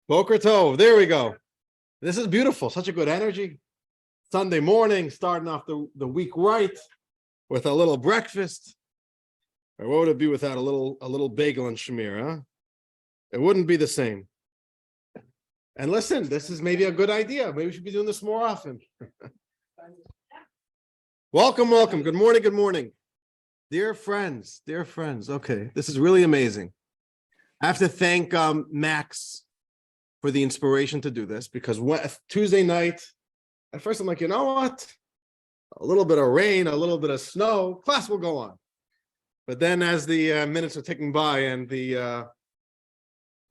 Boker Tov, there we go. This is beautiful, such a good energy. Sunday morning, starting off the week right with a little breakfast. Or what would it be without a little bagel and shamir, huh? It wouldn't be the same. And listen, this is maybe a good idea. Maybe we should be doing this more often. Welcome. Good morning. Dear friends. Okay, this is really amazing. I have to thank Max for the inspiration to do this, because Tuesday night, at first I'm like, you know what? A little bit of rain, a little bit of snow, class will go on. But then as the minutes are ticking by and it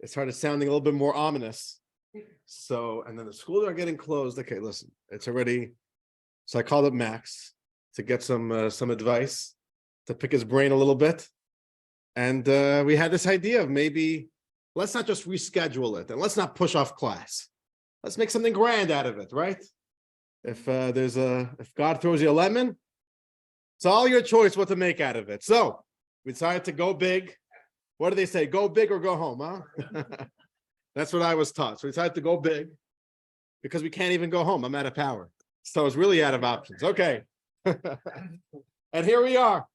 started sounding a little bit more ominous. So, and then the schools are getting closed. Okay, listen, it's already, so I called up Max to get some advice, to pick his brain a little bit. And we had this idea of maybe, let's not just reschedule it and let's not push off class. Let's make something grand out of it, right? If God throws you a lemon, it's all your choice what to make out of it. So we decided to go big. What do they say? Go big or go home, huh? That's what I was taught. So we decided to go big because we can't even go home. I'm out of power. So it's really out of options. Okay. And here we are.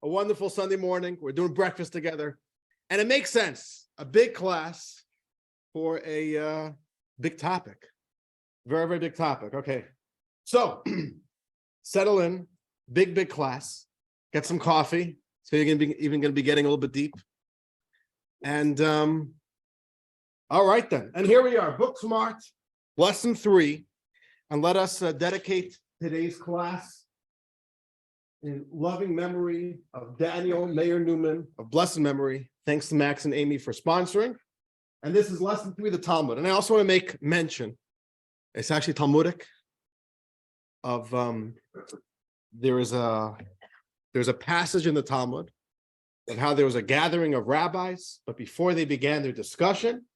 A wonderful Sunday morning. We're doing breakfast together. And it makes sense. A big class for a big topic. Very, very big topic. Okay. So settle in. Big class. Get some coffee. So you're going to be getting a little bit deep. And all right then. And here we are. Book Smart, lesson 3. And let us dedicate today's class in loving memory of Daniel Mayer Newman, of blessed memory. Thanks to Max and Amy for sponsoring. And this is lesson 3 of the Talmud. And I also want to make mention, it's actually Talmudic, of there's a passage in the Talmud of how there was a gathering of rabbis, but before they began their discussion,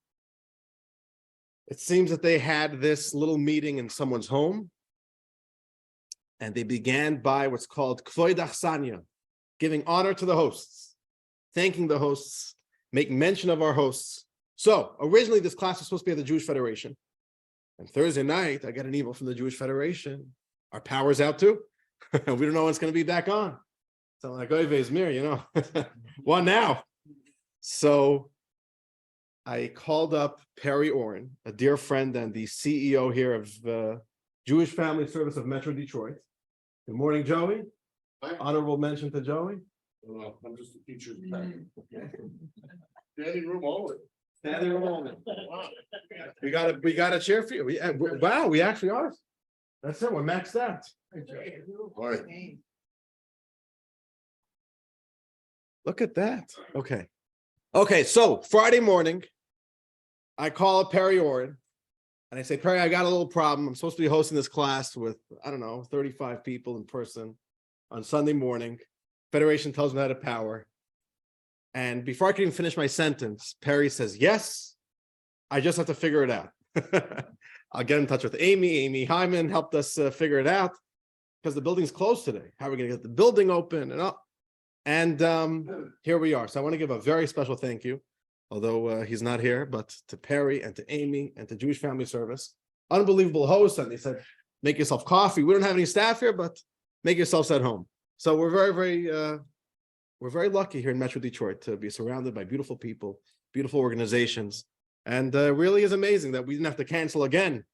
it seems that they had this little meeting in someone's home, and they began by what's called Kvoid Achsanya, giving honor to the hosts, thanking the hosts, making mention of our hosts. So originally this class was supposed to be at the Jewish Federation, and Thursday night I got an email from the Jewish Federation. Our power's out too. We don't know when it's going to be back on. So I'm like, oy ve'zmir, you know, what now? So I called up Perry Oren, a dear friend and the CEO here of the Jewish Family Service of Metro Detroit. Good morning, Joey. Hi. Honorable mention to Joey. I'm just a teacher's pet. Standing room only. Standing room only. We got a chair for you. Wow, we actually are. That's it. We're maxed out. All right. Look at that. Okay. So Friday morning, I call up Perry Oren and I say, Perry, I got a little problem. I'm supposed to be hosting this class with, 35 people in person on Sunday morning. Federation tells me out of power. And before I can even finish my sentence, Perry says, yes, I just have to figure it out. I'll get in touch with Amy. Amy Hyman helped us figure it out because the building's closed today. How are we going to get the building open and up? And here we are. So I want to give a very special thank you, although he's not here, but to Perry and to Amy and to Jewish Family Service. Unbelievable hosts. And they said, make yourself coffee. We don't have any staff here, but make yourselves at home. So we're very lucky here in Metro Detroit to be surrounded by beautiful people, beautiful organizations. And really is amazing that we didn't have to cancel again,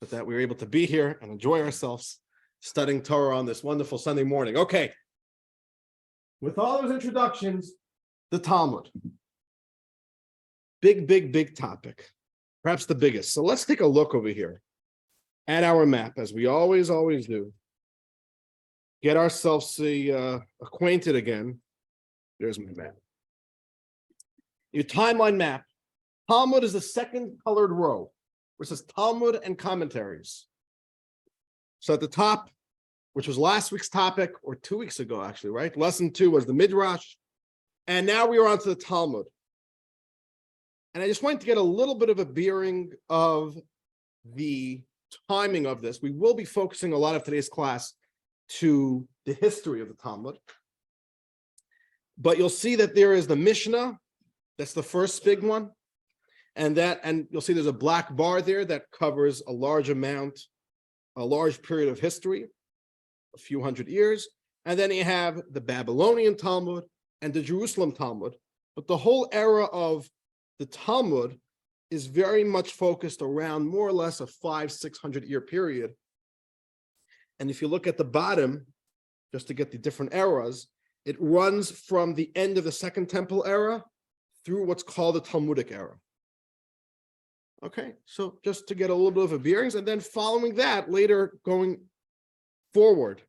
but that we were able to be here and enjoy ourselves studying Torah on this wonderful Sunday morning. Okay. With all those introductions, the Talmud. Big topic. Perhaps the biggest. So let's take a look over here at our map, as we always do. Get ourselves acquainted again. There's my map. Your timeline map. Talmud is the second colored row, where it says Talmud and commentaries. So at the top, which was last week's topic, or 2 weeks ago, actually, right? Lesson 2 was the Midrash. And now we are on to the Talmud. And I just wanted to get a little bit of a bearing of the timing of this. We will be focusing a lot of today's class to the history of the Talmud. But you'll see that there is the Mishnah. That's the first big one. And you'll see there's a black bar there that covers a large period of history, a few hundred years. And then you have the Babylonian Talmud and the Jerusalem Talmud. But the whole era of the Talmud is very much focused around more or less a 500-600 year period. And if you look at the bottom, just to get the different eras, it runs from the end of the Second Temple era through what's called the Talmudic era. Okay, so just to get a little bit of a bearings, and then following that, later going forward,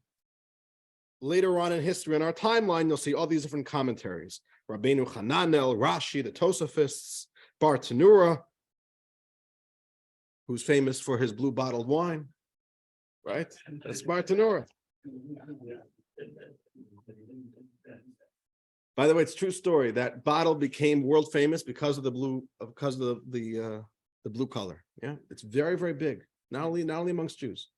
later on in history, in our timeline, you'll see all these different commentaries. Rabbeinu Hananel, Rashi, the Tosafists, Bar Tanura, who's famous for his blue bottled wine, right? That's Bar Tanura. By the way, it's a true story. That bottle became world famous because of the blue color. Yeah, it's very, very big. Not only amongst Jews.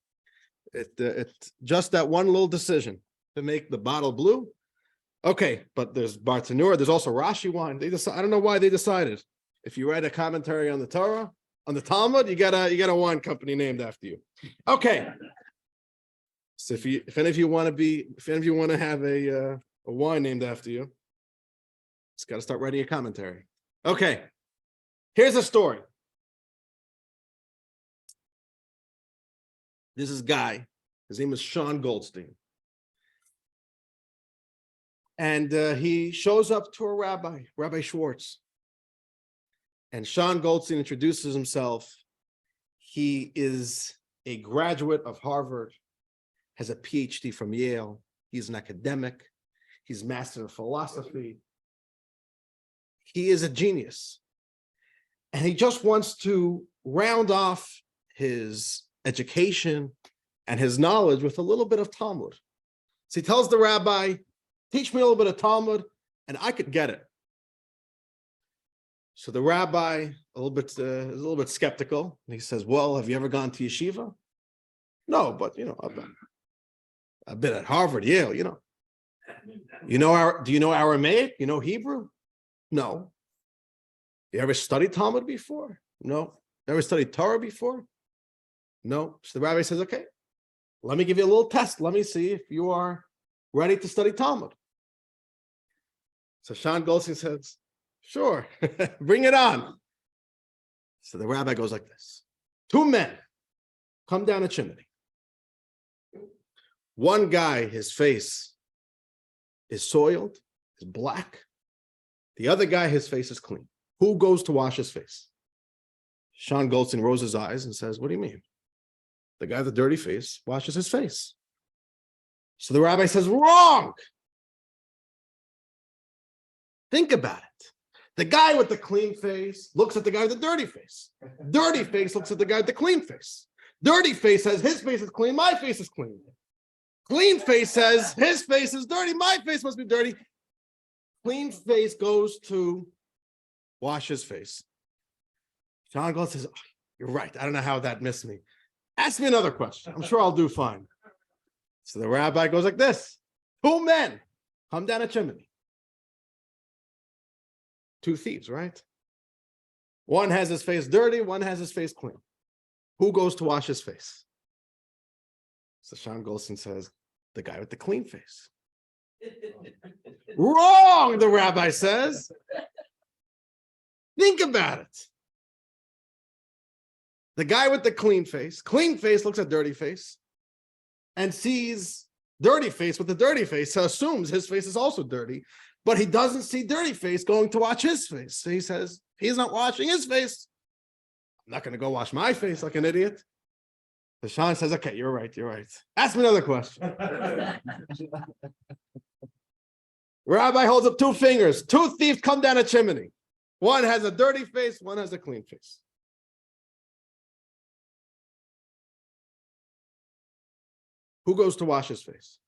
It's just that one little decision to make the bottle blue. Okay, but there's Bar Tanura. There's also Rashi wine. I don't know why they decided. If you write a commentary on the Torah, on the Talmud, you got a wine company named after you. Okay. So if any of you want to have a wine named after you, it's got to start writing a commentary. Okay. Here's a story. This is a guy. His name is Sean Goldstein. And he shows up to a Rabbi Schwartz. And Sean Goldstein introduces himself. He is a graduate of Harvard, has a PhD from Yale. He's an academic. He's mastered in philosophy. He is a genius. And he just wants to round off his education and his knowledge with a little bit of Talmud. So he tells the rabbi, teach me a little bit of Talmud, and I could get it. So the rabbi is a little bit skeptical, and he says, "Well, have you ever gone to yeshiva?" "No, but I've been at Harvard, Yale. Do you know Aramaic? You know Hebrew?" "No." "You ever studied Talmud before?" "No." "Ever studied Torah before?" "No." So the rabbi says, "Okay, let me give you a little test. Let me see if you are ready to study Talmud." So Sean Goldstein says, "Sure, bring it on." So the rabbi goes like this. 2 men come down a chimney. One guy, his face is soiled, is black. The other guy, his face is clean. Who goes to wash his face? Sean Goldstein rolls his eyes and says, "What do you mean?" "The guy with the dirty face washes his face." So the rabbi says, "Wrong. Think about it. The guy with the clean face looks at the guy with the dirty face. Dirty face looks at the guy with the clean face. Dirty face says his face is clean, my face is clean. Clean face says his face is dirty, my face must be dirty. Clean face goes to wash his face." Sean Goldstein says, "Oh, you're right. I don't know how that missed me. Ask me another question. I'm sure I'll do fine." So the rabbi goes like this. 2 men come down a chimney. 2 thieves, right? One has his face dirty, one has his face clean. Who goes to wash his face? So Sean Goldstein says, "The guy with the clean face." "Wrong," the rabbi says. Think about it. The guy with the clean face looks at dirty face and sees dirty face with the dirty face, so assumes his face is also dirty, but he doesn't see dirty face going to wash his face. So he says, he's not washing his face. I'm not going to go wash my face like an idiot. So Sean says, "Okay, you're right. Ask me another question." Rabbi holds up 2 fingers. 2 thieves come down a chimney. One has a dirty face, one has a clean face. Who goes to wash his face?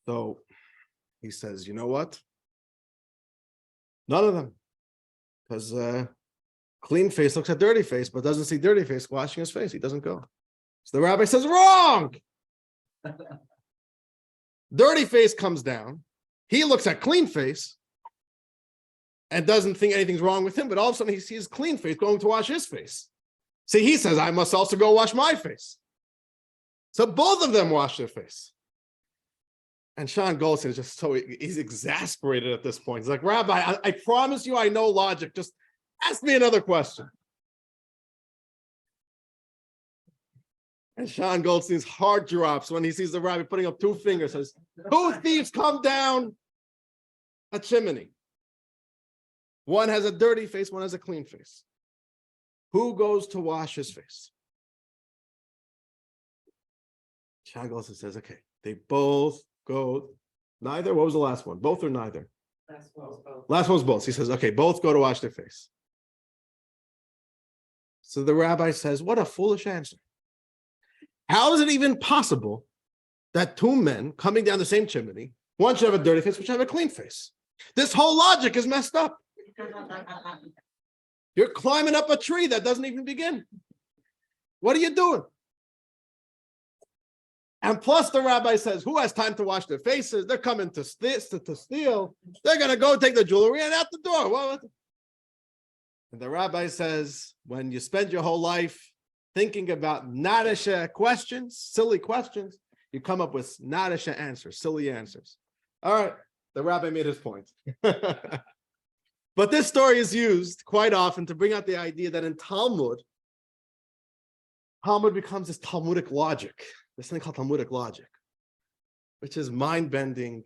So he says, "You know what? None of them. Because clean face looks at dirty face, but doesn't see dirty face washing his face. He doesn't go." So the rabbi says, "Wrong." Dirty face comes down. He looks at clean face. and doesn't think anything's wrong with him, but all of a sudden he sees clean face going to wash his face. See, he says, I must also go wash my face. So both of them wash their face. And Sean Goldstein is just he's exasperated at this point. He's like, Rabbi, I promise you I know logic. Just ask me another question. And Sean Goldstein's heart drops when he sees the rabbi putting up two fingers, says, 2 thieves come down a chimney. One has a dirty face, one has a clean face. Who goes to wash his face? Sean Goldstein says, okay, they both go, neither? What was the last one? Both or neither? Last one's both. He says, okay, both go to wash their face. So the rabbi says, what a foolish answer. How is it even possible that 2 men coming down the same chimney, one should have a dirty face, one should have a clean face? This whole logic is messed up. You're climbing up a tree that doesn't even begin. What are you doing? And plus the rabbi says, who has time to wash their faces? They're coming to steal. They're going to go take the jewelry and out the door. What? And the rabbi says, when you spend your whole life thinking about nadisha questions, silly questions, you come up with nadisha answers, silly answers. All right, the rabbi made his point. But this story is used quite often to bring out the idea that in Talmud becomes this Talmudic logic, this thing called Talmudic logic, which is mind-bending,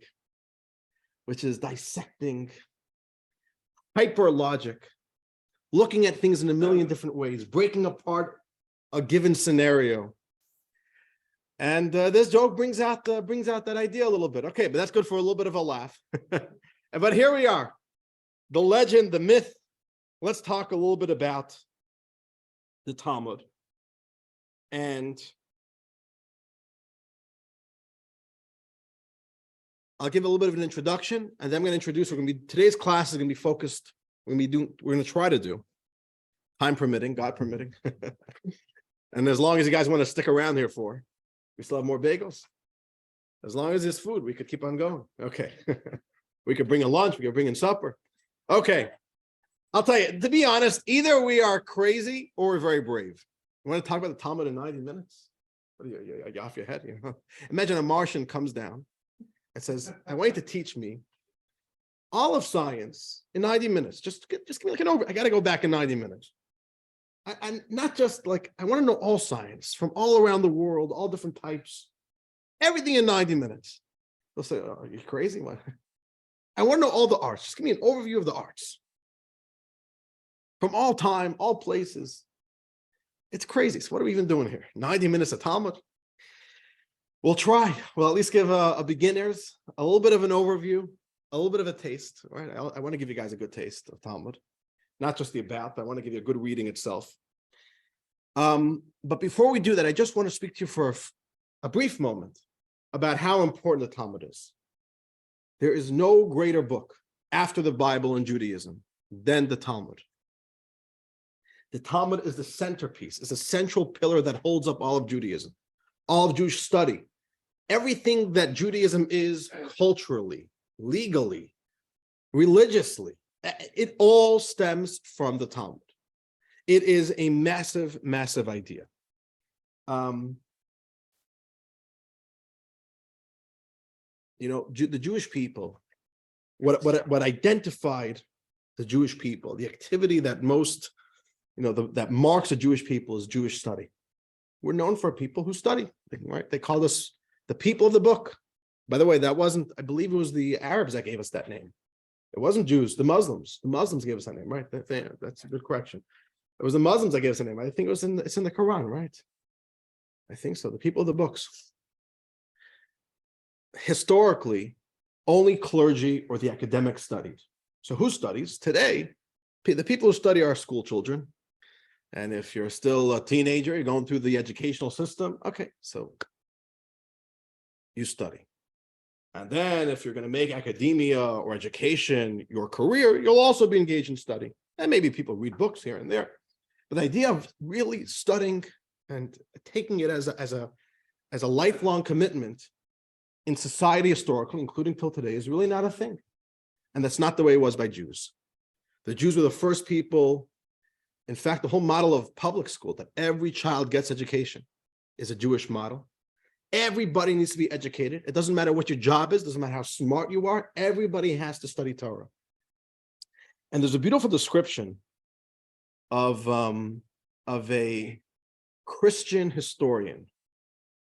which is dissecting, hyper logic, looking at things in a million different ways, breaking apart a given scenario. And this joke brings out that idea a little bit. Okay, but that's good for a little bit of a laugh. But here we are, the legend, the myth. Let's talk a little bit about the Talmud. And I'll give a little bit of an introduction, and then I'm going to introduce. Today's class is going to be focused. We're going to try to do, time permitting, God permitting. And as long as you guys want to stick around here we still have more bagels. As long as there's food, we could keep on going. Okay. We could bring a lunch, we could bring in supper. Okay. I'll tell you, to be honest, either we are crazy or we're very brave. You want to talk about the Talmud in 90 minutes? What are you off your head? You know? Imagine a Martian comes down and says, I want you to teach me all of science in 90 minutes. Just give me like an over. I got to go back in 90 minutes. I'm not just like, I want to know all science from all around the world, all different types, everything in 90 minutes. They'll say, oh, are you crazy? What? I want to know all the arts. Just give me an overview of the arts from all time, all places. It's crazy. So what are we even doing here? 90 minutes of Talmud? We'll try. We'll at least give a beginners a little bit of an overview, a little bit of a taste. Right? I want to give you guys a good taste of Talmud. Not just the about, but I want to give you a good reading itself. But before we do that, I just want to speak to you for a brief moment about how important the Talmud is. There is no greater book after the Bible in Judaism than the Talmud. The Talmud is the centerpiece, it's a central pillar that holds up all of Judaism, all of Jewish study. Everything that Judaism is culturally, legally, religiously, it all stems from the Talmud. It is a massive, massive idea. The Jewish people, what identified the Jewish people, the activity that most, that marks the Jewish people is Jewish study. We're known for people who study, right? They called us the people of the book. By the way, I believe it was the Arabs that gave us that name. It wasn't Jews, the Muslims. The Muslims gave us that name, right? That's a good correction. It was the Muslims that gave us the name. I think it's in the Quran, right? I think so. The people of the books. Historically, only clergy or the academic studied. So who studies? Today, the people who study are school children. And if you're still a teenager, you're going through the educational system. Okay, so you study. And then if you're going to make academia or education your career, you'll also be engaged in study. And maybe people read books here and there. But the idea of really studying and taking it as a lifelong commitment in society historically, including till today, is really not a thing. And that's not the way it was by Jews. The Jews were the first people. In fact, the whole model of public school, that every child gets education, is a Jewish model. Everybody needs to be educated. It doesn't matter what your job is, doesn't matter how smart you are, everybody has to study Torah. And there's a beautiful description of a Christian historian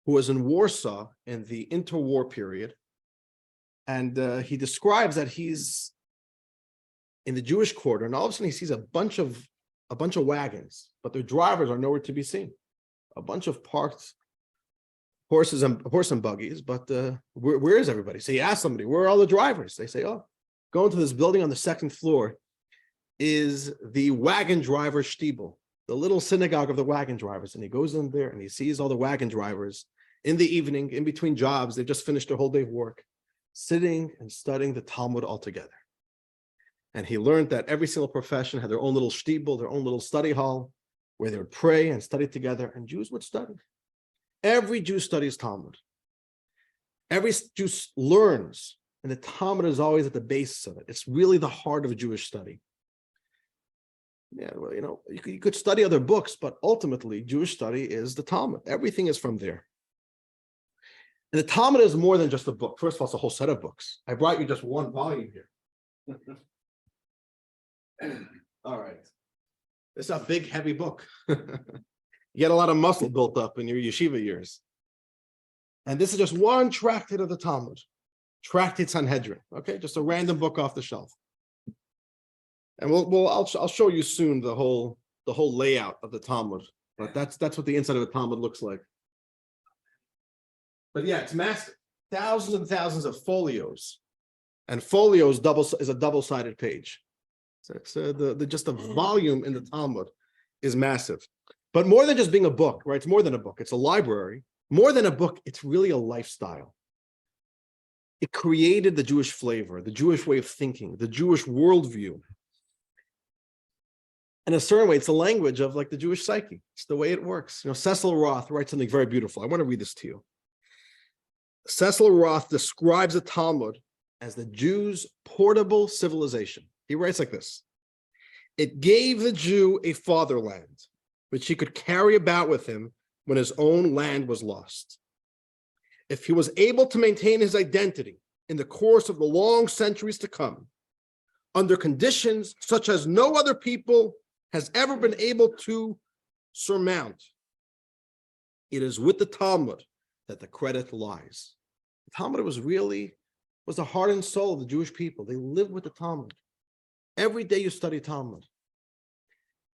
who was in Warsaw in the interwar period. And he describes that he's in the Jewish quarter, and all of a sudden he sees a bunch of wagons, but their drivers are nowhere to be seen. A bunch of parked horse and buggies, but where is everybody? So he asks somebody, where are all the drivers? They say, oh, go into this building on the second floor is the wagon driver shtibel, the little synagogue of the wagon drivers. And he goes in there and he sees all the wagon drivers in the evening, in between jobs, they've just finished their whole day of work, sitting and studying the Talmud all together. And he learned that every single profession had their own little shtibel, their own little study hall, where they would pray and study together, and Jews would study. Every Jew studies Talmud. Every Jew learns, and the Talmud is always at the basis of it. It's really the heart of Jewish study. Yeah, well, you could study other books, but ultimately Jewish study is the Talmud. Everything is from there. And the Talmud is more than just a book. First of all, it's a whole set of books. I brought you just one volume here. All right. It's a big, heavy book. You get a lot of muscle built up in your yeshiva years. And this is just one tractate of the Talmud, Tractate Sanhedrin. Okay, just a random book off the shelf. And I'll show you soon the whole layout of the Talmud. But that's what the inside of the Talmud looks like. But yeah, it's massive. Thousands and thousands of folios, and folios is a double-sided page. So it's just the volume in the Talmud is massive. But more than just being a book, right? It's more than a book. It's a library. More than a book, it's really a lifestyle. It created the Jewish flavor, the Jewish way of thinking, the Jewish worldview. In a certain way, it's the language of like the Jewish psyche. It's the way it works. Cecil Roth writes something very beautiful. I want to read this to you. Cecil Roth describes the Talmud as the Jews' portable civilization. He writes like this: it gave the Jew a fatherland, which he could carry about with him when his own land was lost. If he was able to maintain his identity in the course of the long centuries to come, under conditions such as no other people has ever been able to surmount, it is with the Talmud that the credit lies. The Talmud was the heart and soul of the Jewish people. They lived with the Talmud. Every day you study Talmud.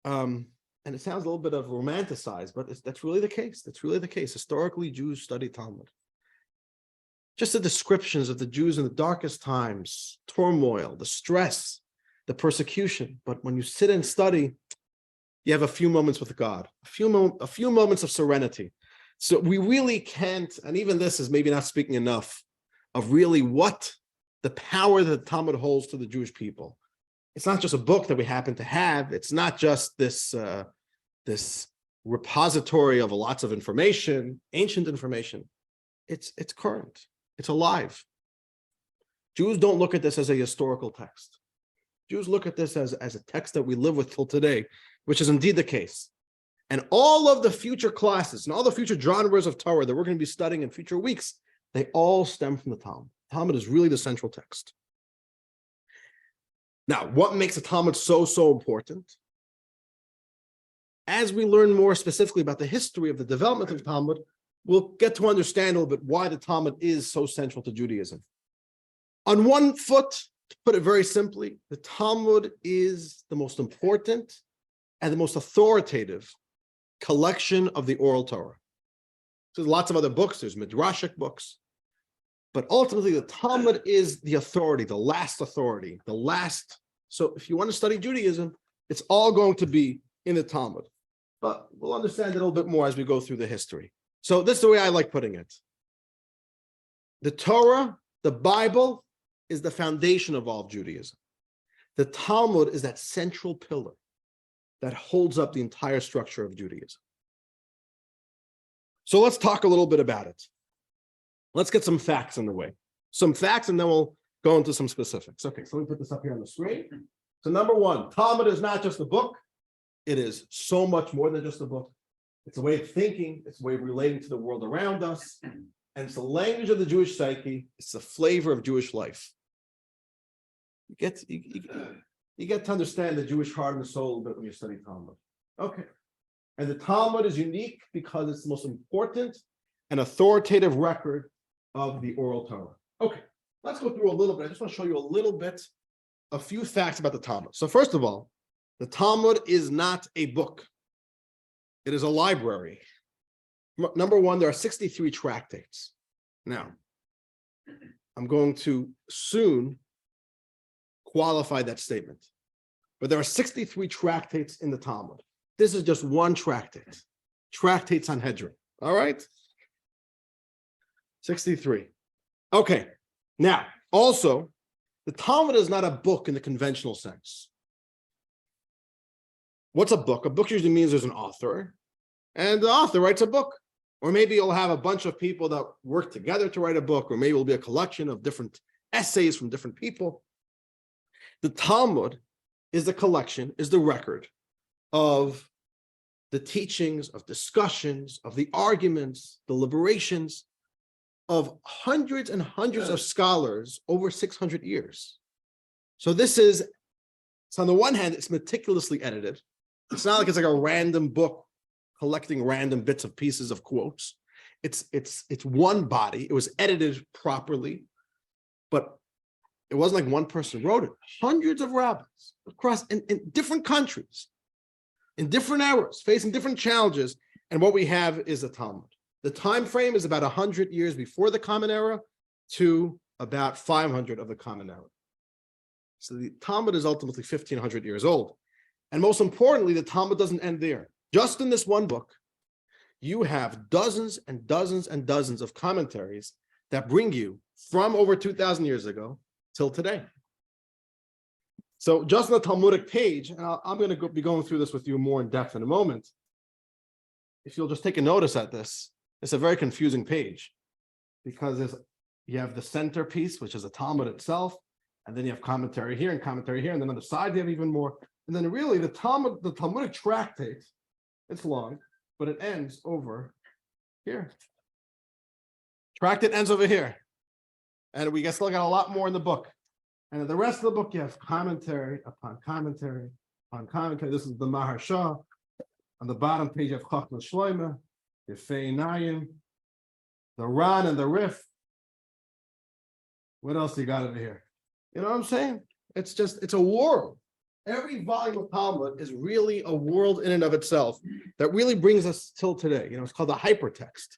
And it sounds a little bit of romanticized, but that's really the case. That's really the case. Historically, Jews study Talmud. Just the descriptions of the Jews in the darkest times, turmoil, the stress, the persecution. But when you sit and study, you have a few moments with God, a few moments of serenity. So we really can't, and even this is maybe not speaking enough of really what the power that the Talmud holds to the Jewish people. It's not just a book that we happen to have. It's not just this repository of lots of information, ancient information. It's current. It's alive. Jews don't look at this as a historical text. Jews look at this as a text that we live with till today, which is indeed the case. And all of the future classes and all the future genres of Torah that we're going to be studying in future weeks, they all stem from the Talmud. The Talmud is really the central text. Now, what makes the Talmud so important? As we learn more specifically about the history of the development of the Talmud, we'll get to understand a little bit why the Talmud is so central to Judaism. On one foot, to put it very simply, the Talmud is the most important and the most authoritative collection of the oral Torah. So there's lots of other books, there's midrashic books, but ultimately the Talmud is the authority, the last authority, the last. So if you want to study Judaism, it's all going to be in the Talmud. But we'll understand it a little bit more as we go through the history. So this is the way I like putting it. The Torah, the Bible, is the foundation of all of Judaism. The Talmud is that central pillar that holds up the entire structure of Judaism. So let's talk a little bit about it. Let's get some facts in the way. Some facts, and then we'll go into some specifics. Okay, so let me put this up here on the screen. So number one, Talmud is not just a book. It is so much more than just a book. It's a way of thinking. It's a way of relating to the world around us. And it's the language of the Jewish psyche. It's the flavor of Jewish life. You get to understand the Jewish heart and soul a little bit when you study Talmud. Okay. And the Talmud is unique because it's the most important and authoritative record of the oral Torah. Okay, let's go through a little bit. I just want to show you a little bit, a few facts about the Talmud. So first of all, the Talmud is not a book. It is a library. Number one, there are 63 tractates. Now, I'm going to soon qualify that statement. But there are 63 tractates in the Talmud. This is just one tractate. Tractate Sanhedrin. All right? 63. Okay. Now, also, the Talmud is not a book in the conventional sense. What's a book? A book usually means there's an author, and the author writes a book. Or maybe you'll have a bunch of people that work together to write a book, or maybe it'll be a collection of different essays from different people. The Talmud is the collection, is the record of the teachings, of discussions, of the arguments, deliberations of hundreds and hundreds of scholars over 600 years. So so on the one hand, it's meticulously edited. It's not like it's like a random book collecting random bits of pieces of quotes. It's one body. It was edited properly, but it wasn't like one person wrote it. Hundreds of rabbis across in different countries, in different eras, facing different challenges. And what we have is the Talmud. The time frame is about 100 years before the Common Era to about 500 of the Common Era. So the Talmud is ultimately 1,500 years old. And most importantly, the Talmud doesn't end there. Just in this one book, you have dozens and dozens and dozens of commentaries that bring you from over 2,000 years ago till today. So just on the Talmudic page, and I'm going to be going through this with you more in depth in a moment. If you'll just take a notice at this, it's a very confusing page because you have the centerpiece, which is the Talmud itself, and then you have commentary here and commentary here, and then on the side you have even more. And then really the Talmudic tractate, it's long, but it ends over here. Tractate ends over here. And we still got a lot more in the book. And in the rest of the book, you have commentary upon commentary upon commentary. This is the Maharsha. On the bottom page, you have Chachma Shloimeh, the Feinayim, the Ran and the Rif. What else you got over here? You know what I'm saying? It's a world. Every volume of Talmud is really a world in and of itself that really brings us till today. It's called a hypertext.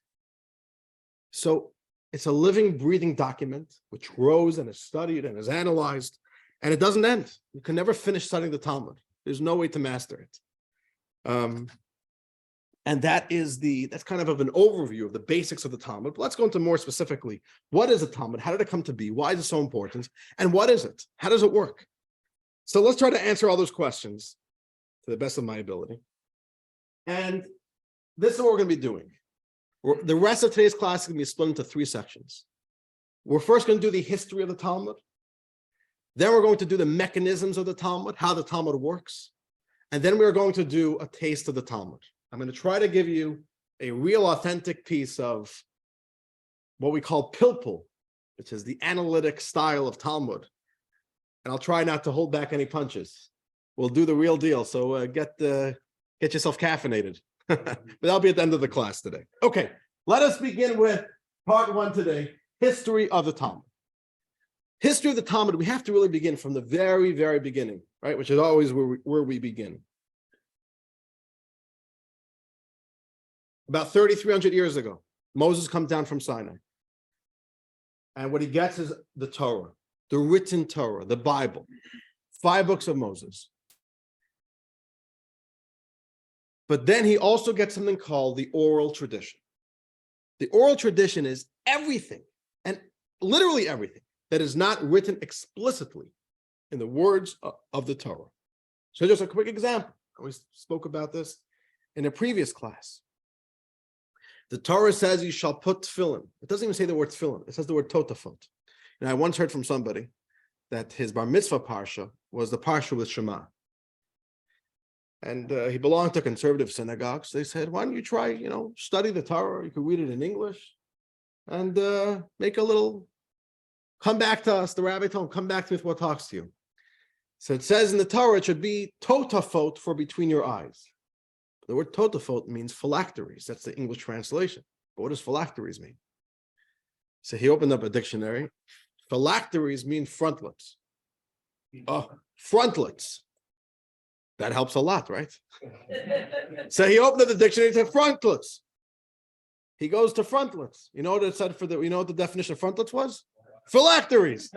So it's a living, breathing document which grows and is studied and is analyzed, and it doesn't end. You can never finish studying the Talmud. There's no way to master it. And that's kind of an overview of the basics of the Talmud. But let's go into more specifically. What is the Talmud? How did it come to be? Why is it so important? And what is it? How does it work? So let's try to answer all those questions to the best of my ability. And this is what we're going to be doing. The rest of today's class is going to be split into 3 sections. We're first going to do the history of the Talmud. Then we're going to do the mechanisms of the Talmud, how the Talmud works. And then we're going to do a taste of the Talmud. I'm going to try to give you a real authentic piece of what we call pilpul, which is the analytic style of Talmud. And I'll try not to hold back any punches. We'll do the real deal. So get yourself caffeinated. But that'll be at the end of the class today. Okay, let us begin with part 1 today, history of the Talmud. History of the Talmud, we have to really begin from the very, very beginning, right? Which is always where we begin. About 3,300 years ago, Moses comes down from Sinai. And what he gets is the Torah, the written Torah, the Bible, 5 books of Moses. But then he also gets something called the oral tradition. The oral tradition is everything, and literally everything, that is not written explicitly in the words of the Torah. So just a quick example. We spoke about this in a previous class. The Torah says you shall put tefillin. It doesn't even say the word tefillin. It says the word totafot. And I once heard from somebody that his bar mitzvah parsha was the parsha with Shema. And he belonged to conservative synagogues. They said, why don't you try, study the Torah? You could read it in English and make a little, come back to us. The rabbi told him, come back to me with what talks to you. So it says in the Torah, it should be totafot for between your eyes. The word totafot means phylacteries. That's the English translation. But what does phylacteries mean? So he opened up a dictionary. Phylacteries mean frontlets. Oh, frontlets. That helps a lot, right? So he opened up the dictionary to frontlets. He goes to frontlets. You know what it said what the definition of frontlets was? Phylacteries.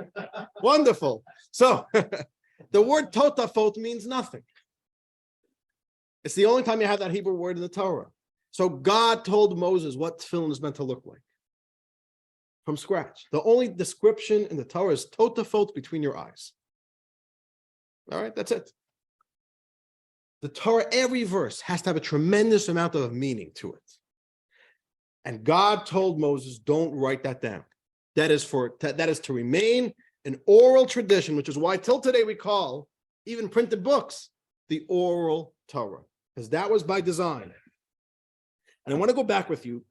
Wonderful. So the word totafot means nothing. It's the only time you have that Hebrew word in the Torah. So God told Moses what tefillin is meant to look like from scratch. The only description in the Torah is totafot between your eyes. All right, that's it. The Torah, every verse has to have a tremendous amount of meaning to it. And God told Moses, don't write that down. That is to remain an oral tradition, which is why till today we call even printed books the oral Torah, because that was by design. And I want to go back with you.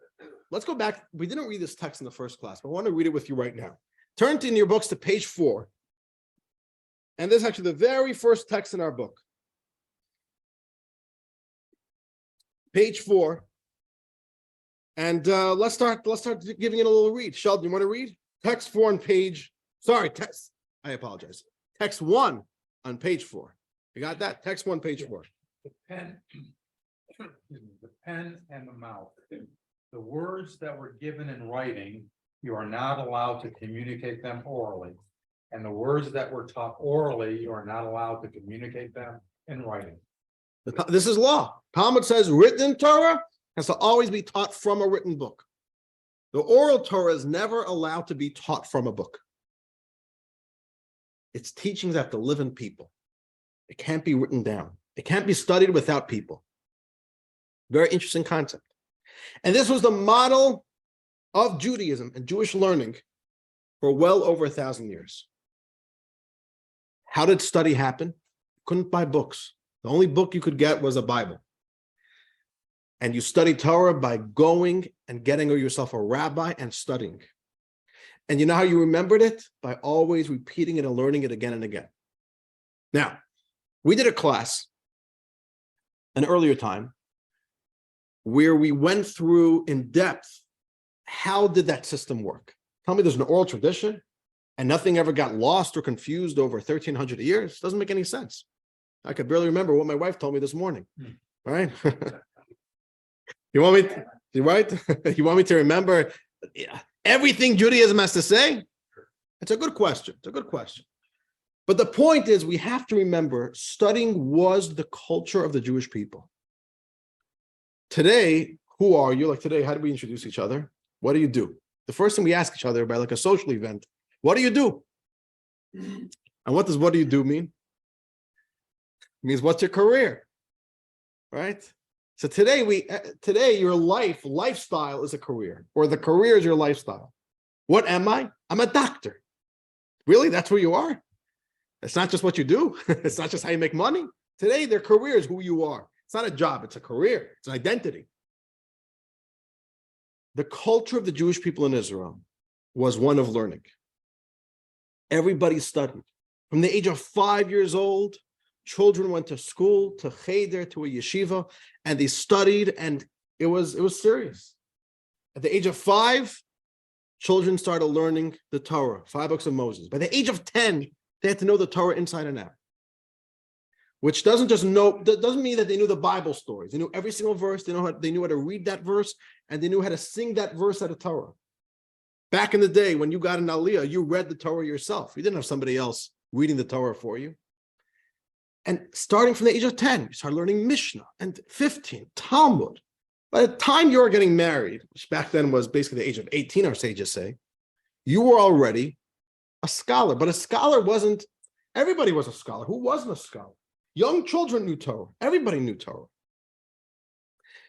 Let's go back. We didn't read this text in the first class, but I want to read it with you right now. Turn in your books to page 4. And this is actually the very first text in our book. Page 4. And let's start giving it a little read. Sheldon, you want to read? Text 4 on page, I apologize. Text 1 on page 4. You got that? Text 1, page 4. The pen and the mouth. The words that were given in writing, you are not allowed to communicate them orally. And the words that were taught orally, you are not allowed to communicate them in writing. This is law. Talmud says written Torah has to always be taught from a written book. The oral Torah is never allowed to be taught from a book. Its teachings have to live in people. It can't be written down. It can't be studied without people. Very interesting concept. And this was the model of Judaism and Jewish learning for well over 1,000 years. How did study happen? You couldn't buy books. The only book you could get was a Bible. And you studied Torah by going and getting yourself a rabbi and studying. And you know how you remembered it? By always repeating it and learning it again and again. Now, we did a class an earlier time where we went through in depth, how did that system work? Tell me there's an oral tradition and nothing ever got lost or confused over 1,300 years. Doesn't make any sense. I could barely remember what my wife told me this morning. All right. You want me to remember everything Judaism has to say? It's a good question. It's a good question. But the point is, we have to remember studying was the culture of the Jewish people. Today, who are you? Like today, how do we introduce each other? What do you do? The first thing we ask each other by like a social event, what do you do? And what does what do you do mean? It means what's your career? Right? So today your lifestyle is a career, or the career is your lifestyle. What am I? I'm a doctor. Really? That's who you are? It's not just what you do. It's not just how you make money. Today, their career is who you are. It's not a job. It's a career. It's an identity. The culture of the Jewish people in Israel was one of learning. Everybody studied. From the age of 5 years old, children went to school, to cheder, to a yeshiva, and they studied, and it was serious. At the age of 5, children started learning the Torah, 5 books of Moses. By the age of 10, they had to know the Torah inside and out. Which doesn't mean that they knew the Bible stories. They knew every single verse. They knew how to read that verse, and they knew how to sing that verse out of Torah. Back in the day, when you got an Aliyah, you read the Torah yourself. You didn't have somebody else reading the Torah for you. And starting from the age of 10, you start learning Mishnah, and 15, Talmud. By the time you were getting married, which back then was basically the age of 18, our sages say, you were already a scholar. But a scholar wasn't, everybody was a scholar. Who wasn't a scholar? Young children knew Torah. Everybody knew Torah.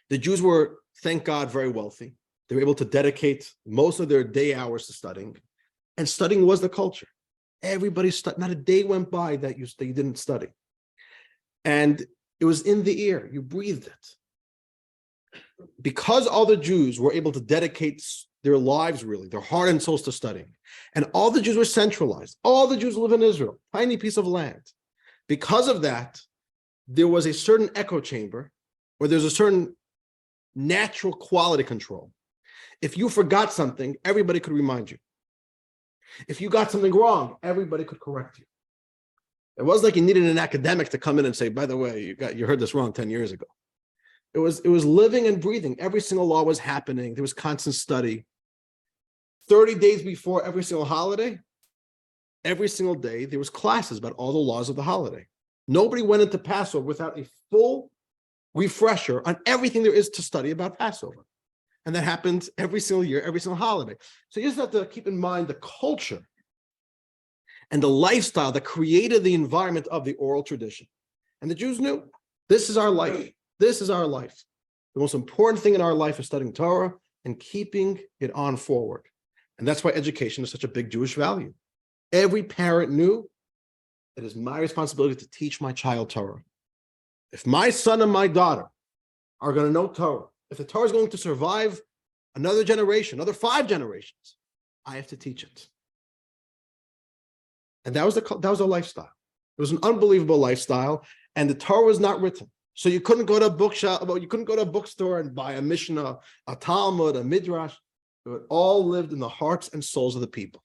The Jews were, thank God, very wealthy. They were able to dedicate most of their day hours to studying. And studying was the culture. Everybody studied. Not a day went by that you didn't study. And it was in the air. You breathed it. Because all the Jews were able to dedicate their lives, really, their heart and souls to studying, and all the Jews were centralized. All the Jews live in Israel, tiny piece of land. Because of that, there was a certain echo chamber, or there's a certain natural quality control. If you forgot something, everybody could remind you. If you got something wrong, everybody could correct you. It wasn't like you needed an academic to come in and say, by the way, you heard this wrong 10 years ago. It was living and breathing. Every single law was happening. There was constant study. 30 days before every single holiday, every single day, there was classes about all the laws of the holiday. Nobody went into Passover without a full refresher on everything there is to study about Passover. And that happens every single year, every single holiday. So you just have to keep in mind the culture and the lifestyle that created the environment of the oral tradition. And the Jews knew, this is our life. This is our life. The most important thing in our life is studying Torah and keeping it on forward. And that's why education is such a big Jewish value. Every parent knew it is my responsibility to teach my child Torah. If my son and my daughter are going to know Torah, if the Torah is going to survive another generation, another 5 generations, I have to teach it. And that was a lifestyle. It was an unbelievable lifestyle, and the Torah was not written. So you couldn't go to a bookshop, you couldn't go to a bookstore and buy a Mishnah, a Talmud, a Midrash. It all lived in the hearts and souls of the people.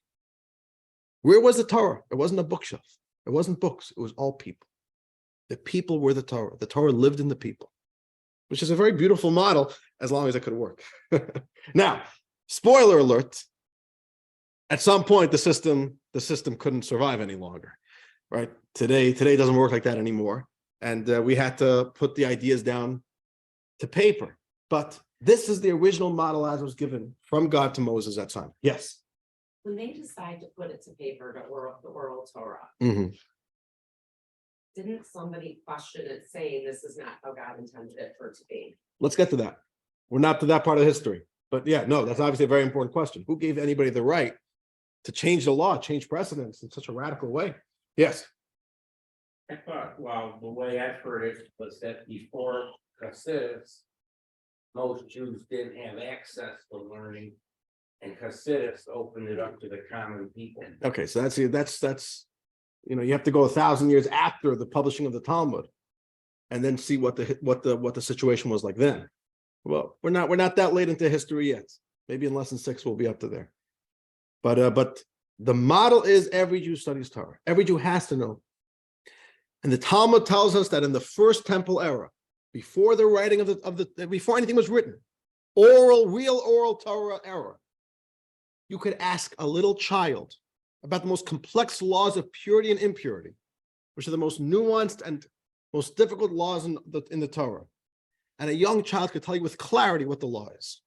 Where was the Torah? It wasn't a bookshelf. It wasn't books. It was all people. The people were the Torah. The Torah lived in the people, which is a very beautiful model as long as it could work. Now, spoiler alert, at some point the system couldn't survive any longer, right? Today doesn't work like that anymore. And we had to put the ideas down to paper. But this is the original model as it was given from God to Moses at time. Yes. When they decide to put it to paper, the oral Torah, Mhm. didn't somebody question it saying this is not how God intended it for it to be? Let's get to that. We're not to that part of history. But yeah, no, that's obviously a very important question. Who gave anybody the right to change the law, change precedents in such a radical way? Yes. I thought, well, the way I've heard it was that before Hasidus, most Jews didn't have access to learning, and Hasidus opened it up to the common people. Okay, so that's you have to go 1,000 years after the publishing of the Talmud, and then see what the situation was like then. Well, we're not that late into history yet. Maybe in lesson 6 we'll be up to there. But the model is every Jew studies Torah. Every Jew has to know. And the Talmud tells us that in the first temple era, before the writing before anything was written, real oral Torah era, you could ask a little child about the most complex laws of purity and impurity, which are the most nuanced and most difficult laws in the Torah. And a young child could tell you with clarity what the law is.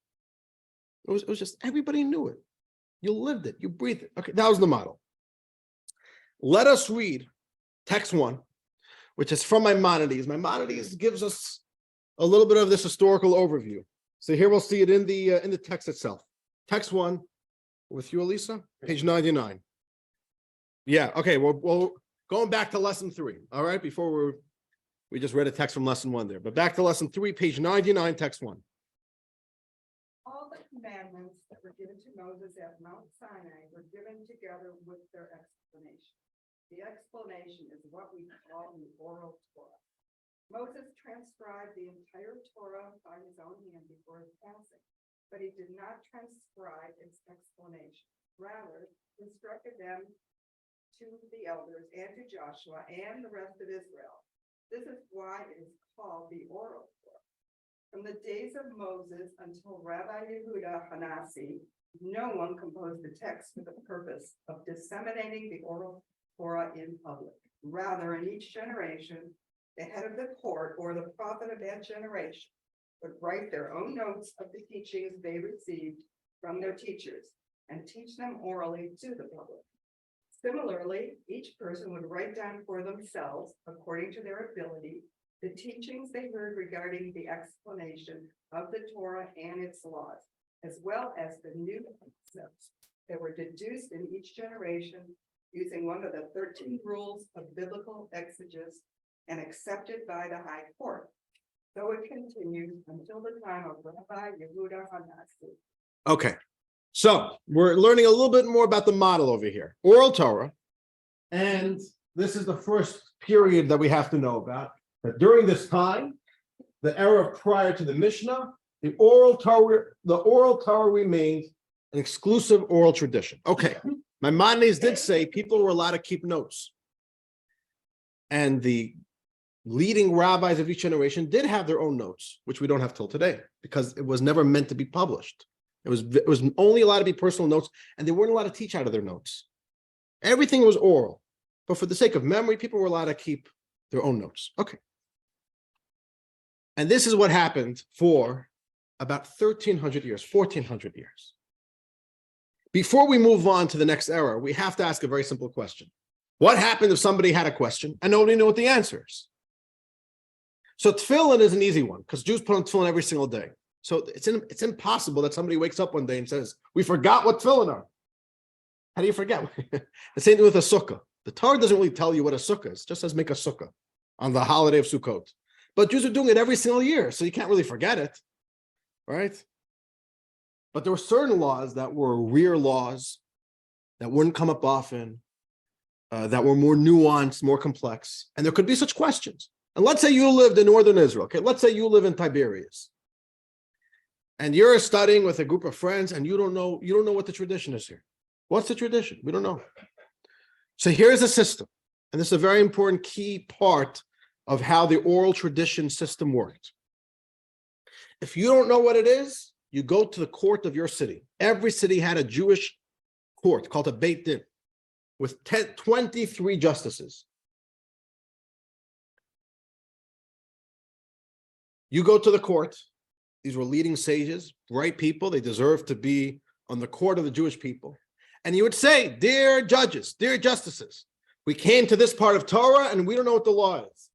It was just, everybody knew it. You lived it, you breathed it. Okay, that was the model. Let us read text 1, which is from Maimonides. Maimonides gives us a little bit of this historical overview. So here we'll see it in the text itself. Text 1, with you, Elisa, page 99. Yeah, okay, well, going back to lesson 3, all right, before we just read a text from lesson 1 there, but back to lesson 3, page 99, text 1. All the commandments that were given to Moses at Mount Sinai were given together with their explanation. The explanation is what we call the oral Torah. Moses transcribed the entire Torah by his own hand before his passing, but he did not transcribe its explanation. Rather, instructed them to the elders and to Joshua and the rest of Israel. This is why it is called the oral Torah. From the days of Moses until Rabbi Yehuda Hanasi, no one composed the text for the purpose of disseminating the oral Torah in public. Rather, in each generation, the head of the court or the prophet of that generation would write their own notes of the teachings they received from their teachers and teach them orally to the public. Similarly, each person would write down for themselves, according to their ability, the teachings they heard regarding the explanation of the Torah and its laws, as well as the new concepts that were deduced in each generation using one of the 13 rules of biblical exegesis and accepted by the High Court. So it continues until the time of Rabbi Yehuda Hanasi. Okay, so we're learning a little bit more about the model over here, oral Torah. And this is the first period that we have to know about, that during this time, the era prior to the Mishnah, the oral Torah remained an exclusive oral tradition. Okay, my Maimonides did say people were allowed to keep notes. And the leading rabbis of each generation did have their own notes, which we don't have till today, because it was never meant to be published. It was only allowed to be personal notes, and they weren't allowed to teach out of their notes. Everything was oral, but for the sake of memory, people were allowed to keep their own notes. Okay. And this is what happened for about 1,300 years, 1,400 years. Before we move on to the next era, we have to ask a very simple question. What happened if somebody had a question and nobody knew what the answer is? So tefillin is an easy one, because Jews put on tefillin every single day. So it's impossible that somebody wakes up one day and says, we forgot what tefillin are. How do you forget? The same thing with a sukkah. The Torah doesn't really tell you what a sukkah is. It just says make a sukkah on the holiday of Sukkot. But Jews are doing it every single year, so you can't really forget it, right? But there were certain laws that were rare laws that wouldn't come up often, that were more nuanced, more complex, and there could be such questions. And let's say you lived in northern Israel. Okay, let's say you live in Tiberias, and you're studying with a group of friends, and you don't know what the tradition is here. What's the tradition? We don't know. So here's a system, and this is a very important key part of how the oral tradition system worked. If you don't know what it is, you go to the court of your city. Every city had a Jewish court called a Beit Din with 23 justices. You go to the court. These were leading sages, bright people. They deserve to be on the court of the Jewish people. And you would say, dear judges, dear justices, we came to this part of Torah and we don't know what the law is.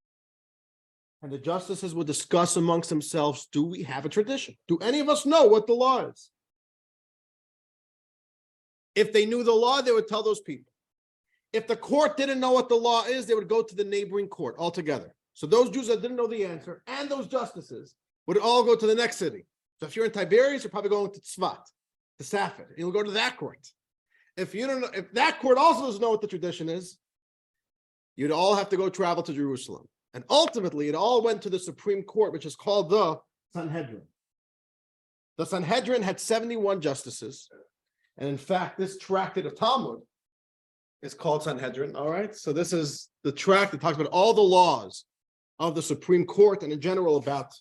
And the justices would discuss amongst themselves, do we have a tradition? Do any of us know what the law is? If they knew the law, they would tell those people. If the court didn't know what the law is, they would go to the neighboring court altogether. So those Jews that didn't know the answer and those justices would all go to the next city. So if you're in Tiberias, you're probably going to Tzfat, to Safed. You'll go to that court. If you don't know, if that court also doesn't know what the tradition is, you'd all have to go travel to Jerusalem. And ultimately, it all went to the Supreme Court, which is called the Sanhedrin. The Sanhedrin had 71 justices. And in fact, this tractate of Talmud is called Sanhedrin, all right? So this is the tract that talks about all the laws of the Supreme Court and in general about,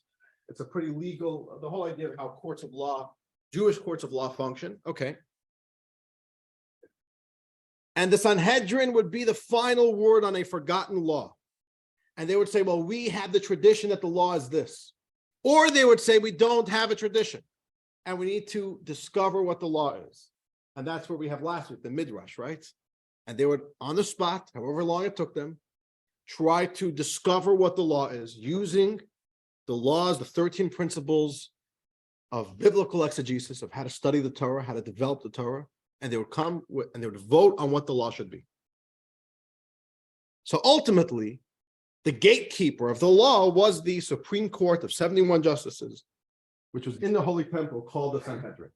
it's a pretty legal, the whole idea of how courts of law, Jewish courts of law function, okay. And the Sanhedrin would be the final word on a forgotten law. And they would say, well, we have the tradition that the law is this. Or they would say, we don't have a tradition and we need to discover what the law is. And that's what we have last week, the Midrash, right? And they would, on the spot, however long it took them, try to discover what the law is using the laws, the 13 principles of biblical exegesis, of how to study the Torah, how to develop the Torah. And they would come with, and they would vote on what the law should be. So ultimately, the gatekeeper of the law was the Supreme Court of 71 justices, which was in the Holy Temple called the Sanhedrin.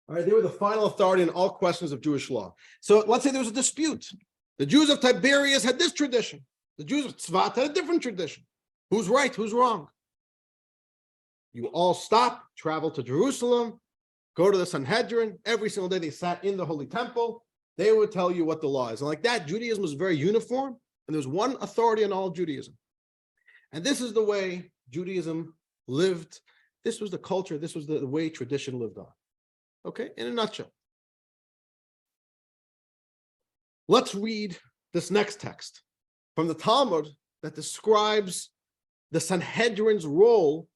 All right, they were the final authority in all questions of Jewish law. So let's say there was a dispute. The Jews of Tiberias had this tradition. The Jews of Tzfat had a different tradition. Who's right? Who's wrong? You all stop, travel to Jerusalem, go to the Sanhedrin. Every single day they sat in the Holy Temple. They would tell you what the law is. And like that, Judaism was very uniform. And there was one authority in all of Judaism. And this is the way Judaism lived. This was the culture. This was the way tradition lived on. Okay, in a nutshell. Let's read this next text from the Talmud that describes the Sanhedrin's role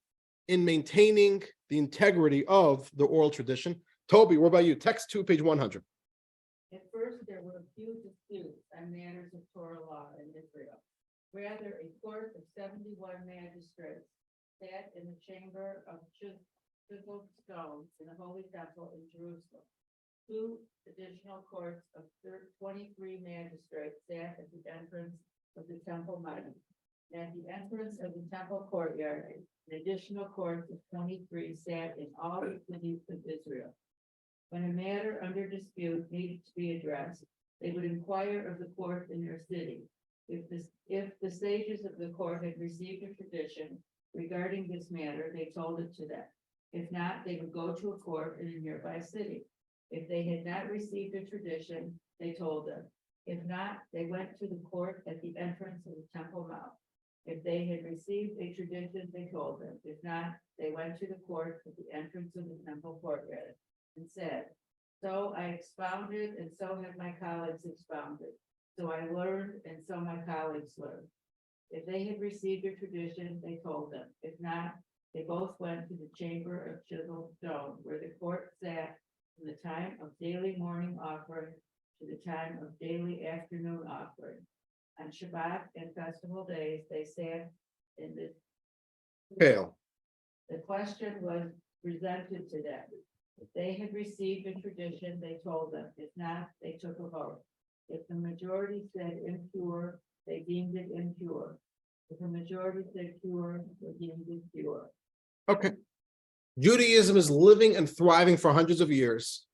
in maintaining the integrity of the oral tradition. Toby, what about you? Text 2, page 100. At first, there were a few disputes on matters of Torah law in Israel. Rather, a court of 71 magistrates sat in the chamber of chiseled stone in the Holy Temple in Jerusalem. 2 additional courts of 23 magistrates sat at the entrance of the Temple Mount. At the entrance of the temple courtyard, an additional court of 23 sat in all the cities of Israel. When a matter under dispute needed to be addressed, they would inquire of the court in their city. If the sages of the court had received a tradition regarding this matter, they told it to them. If not, they would go to a court in a nearby city. If they had not received a tradition, they told them. If not, they went to the court at the entrance of the Temple Mount. If they had received a tradition, they told them. If not, they went to the court at the entrance of the temple courtyard and said, so I expounded, and so have my colleagues expounded. So I learned, and so my colleagues learned. If they had received a tradition, they told them. If not, they both went to the chamber of chiseled stone, where the court sat from the time of daily morning offering to the time of daily afternoon offering. On Shabbat and festival days, they sat in the. Fail. The question was presented to them. If they had received a tradition, they told them. If not, they took a vote. If the majority said impure, they deemed it impure. If the majority said pure, they deemed it pure. Okay. Judaism is living and thriving for hundreds of years.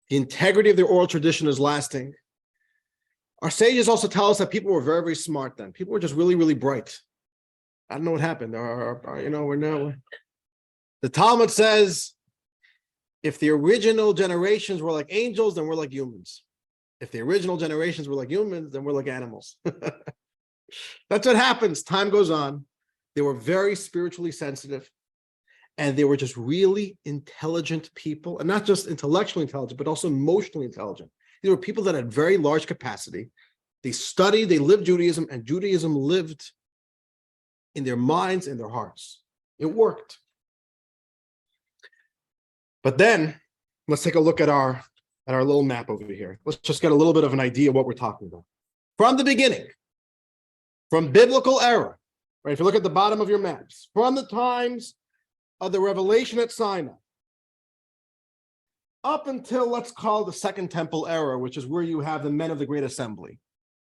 The integrity of the oral tradition is lasting. Our sages also tell us that people were very, very smart then. People were just really, really bright. I don't know what happened. The Talmud says, if the original generations were like angels, then we're like humans. If the original generations were like humans, then we're like animals. That's what happens. Time goes on. They were very spiritually sensitive. And they were just really intelligent people, and not just intellectually intelligent, but also emotionally intelligent. These were people that had very large capacity. They studied, they lived Judaism, and Judaism lived in their minds and their hearts. It worked. But then, let's take a look at our little map over here. Let's just get a little bit of an idea of what we're talking about. From the beginning, from biblical era, right? If you look at the bottom of your maps, from the times of the revelation at Sinai, up until, let's call the Second Temple era, which is where you have the men of the Great Assembly.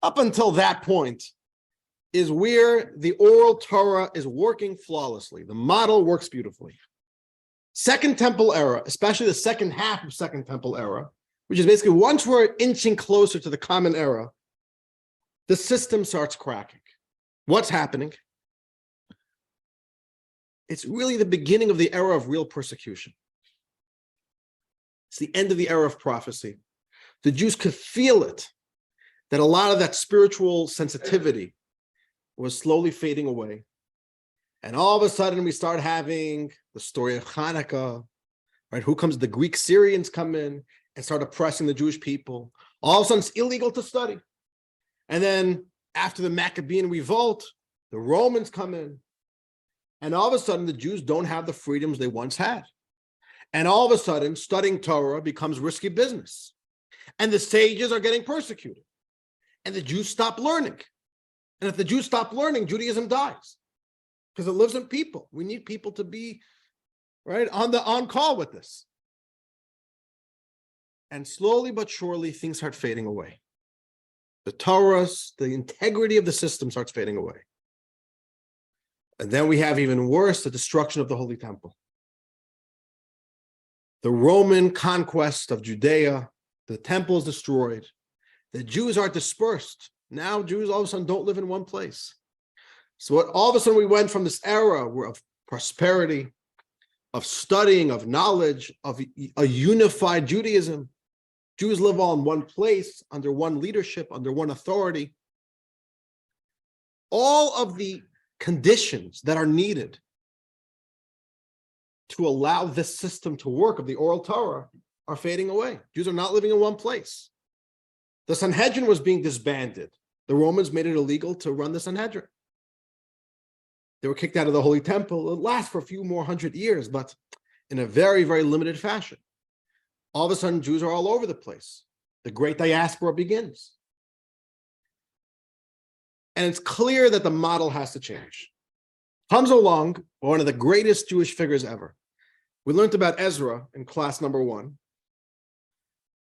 Up until that point is where the oral Torah is working flawlessly. The model works beautifully. Second Temple era, especially the second half of Second Temple era, which is basically once we're inching closer to the common era, the system starts cracking. What's happening? It's really the beginning of the era of real persecution. It's the end of the era of prophecy. The Jews could feel it, that a lot of that spiritual sensitivity was slowly fading away. And all of a sudden we start having the story of Hanukkah, right? Who comes? The Greek Syrians come in and start oppressing the Jewish people. All of a sudden it's illegal to study. And then after the Maccabean revolt, the Romans come in. And all of a sudden the Jews don't have the freedoms they once had. And all of a sudden studying Torah becomes risky business. And the sages are getting persecuted. And the Jews stop learning. And if the Jews stop learning, Judaism dies. Because it lives in people. We need people to be right on call with this. And slowly but surely things start fading away. The Torah, the integrity of the system starts fading away. And then we have even worse, the destruction of the Holy Temple. The Roman conquest of Judea, the temple is destroyed. The Jews are dispersed. Now Jews all of a sudden don't live in one place. So all of a sudden we went from this era of prosperity, of studying, of knowledge, of a unified Judaism. Jews live all in one place, under one leadership, under one authority. All of the conditions that are needed to allow this system to work of the oral Torah are fading away. Jews are not living in one place. The Sanhedrin was being disbanded. The Romans made it illegal to run the Sanhedrin. They were kicked out of the Holy Temple. It lasts for a few more hundred years, but in a very, very limited fashion. All of a sudden, Jews are all over the place. The great diaspora begins. And it's clear that the model has to change. Comes along one of the greatest Jewish figures ever. We learned about Ezra in class number 1.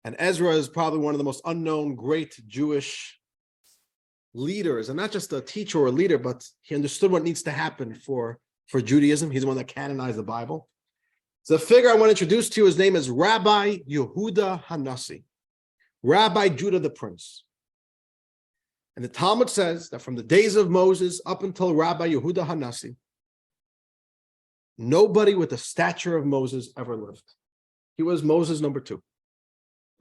And Ezra is probably one of the most unknown great Jewish leaders, and not just a teacher or a leader, but he understood what needs to happen for Judaism. He's the one that canonized the Bible. So the figure I want to introduce to you, his name is Rabbi Yehuda Hanassi, Rabbi Judah the Prince. And the Talmud says that from the days of Moses up until Rabbi Yehuda Hanassi, nobody with the stature of Moses ever lived. He was Moses number 2.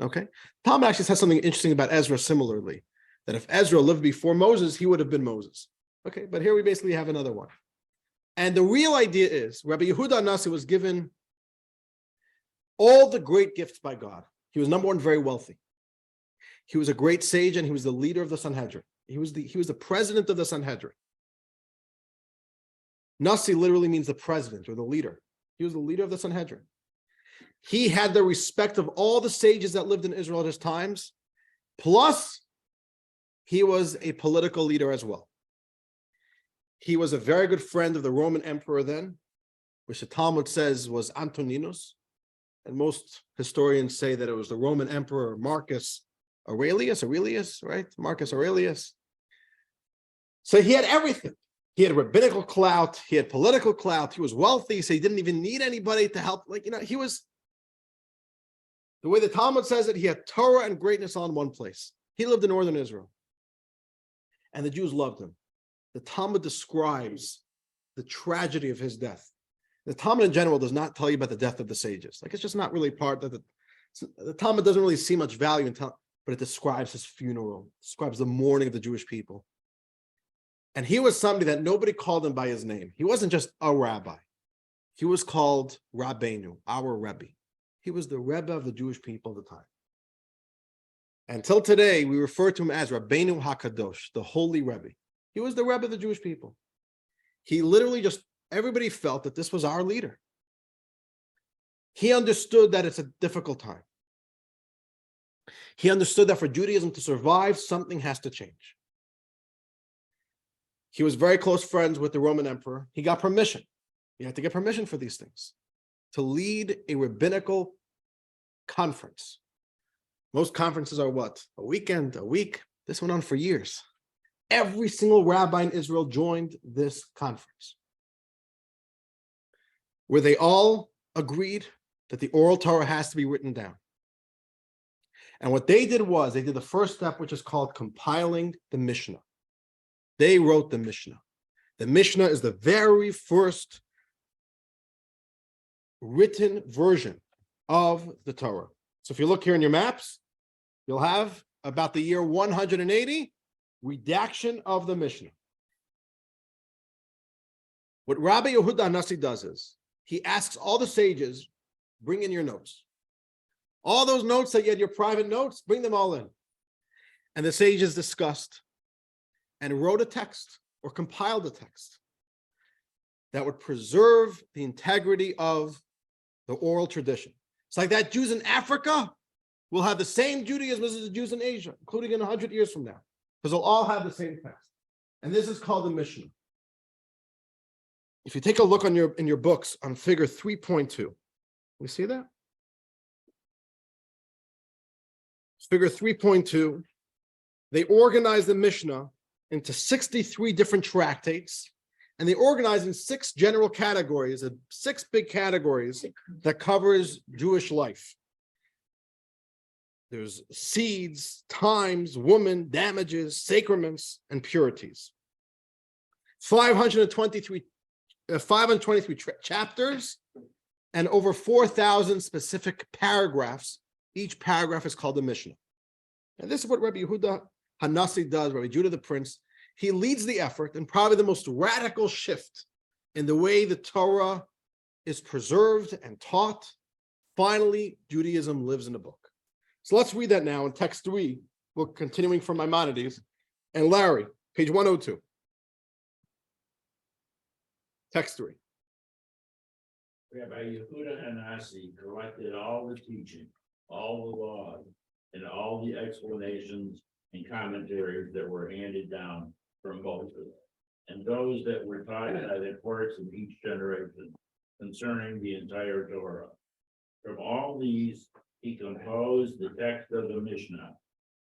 Okay? Talmud actually says something interesting about Ezra similarly, that if Ezra lived before Moses, he would have been Moses. Okay, but here we basically have another one. And the real idea is, Rabbi Yehuda Hanassi was given all the great gifts by God. He was number one, very wealthy. He was a great sage, and he was the leader of the Sanhedrin. He was the president of the Sanhedrin. Nasi literally means the president or the leader. He was the leader of the Sanhedrin. He had the respect of all the sages that lived in Israel at his times, plus he was a political leader as well. He was a very good friend of the Roman emperor then, which the Talmud says was Antoninus, and most historians say that it was the Roman emperor Marcus Aurelius, right? Marcus Aurelius. So he had everything. He had rabbinical clout, he had political clout, he was wealthy, so he didn't even need anybody to help. He was, the way the Talmud says it, he had Torah and greatness all in one place. He lived in northern Israel, and the Jews loved him. The Talmud describes the tragedy of his death. The Talmud in general does not tell you about the death of the sages. It's just not really part of the Talmud doesn't really see much value in but it describes his funeral, describes the mourning of the Jewish people. And he was somebody that nobody called him by his name. He wasn't just a rabbi. He was called Rabbeinu, our Rebbe. He was the Rebbe of the Jewish people of the time. Until today, we refer to him as Rabbeinu HaKadosh, the Holy Rebbe. He was the Rebbe of the Jewish people. He literally everybody felt that this was our leader. He understood that it's a difficult time. He understood that for Judaism to survive, something has to change. He was very close friends with the Roman emperor. He got permission. You had to get permission for these things to lead a rabbinical conference. Most conferences are what? A weekend, a week. This went on for years. Every single rabbi in Israel joined this conference, where they all agreed that the oral Torah has to be written down. And what they did was, they did the first step, which is called compiling the Mishnah. They wrote the Mishnah. The Mishnah is the very first written version of the Torah. So if you look here in your maps, you'll have about the year 180, redaction of the Mishnah. What Rabbi Yehuda Hanassi does is, he asks all the sages, bring in your notes. All those notes that you had, your private notes, bring them all in. And the sages discussed and wrote a text or compiled a text that would preserve the integrity of the oral tradition. It's like that Jews in Africa will have the same Judaism as the Jews in Asia, including in 100 years from now, because they'll all have the same text. And this is called the Mishnah. If you take a look in your books on figure 3.2, you see that? Figure 3.2, they organize the Mishnah into 63 different tractates, and they organize in 6 general categories, 6 big categories that covers Jewish life. There's seeds, times, woman, damages, sacraments, and purities. 523 chapters and over 4,000 specific paragraphs. Each paragraph is called a Mishnah. And this is what Rabbi Yehuda Hanassi does, Rabbi Judah the Prince. He leads the effort, and probably the most radical shift in the way the Torah is preserved and taught. Finally, Judaism lives in a book. So let's read that now in text 3. We're continuing from Maimonides. And Larry, page 102. Text 3. Rabbi Yehuda Hanassi collected all the teaching, all the laws, and all the explanations and commentaries that were handed down from Moses, and those that were taught by the courts of each generation concerning the entire Torah. From all these, He composed the text of the Mishnah.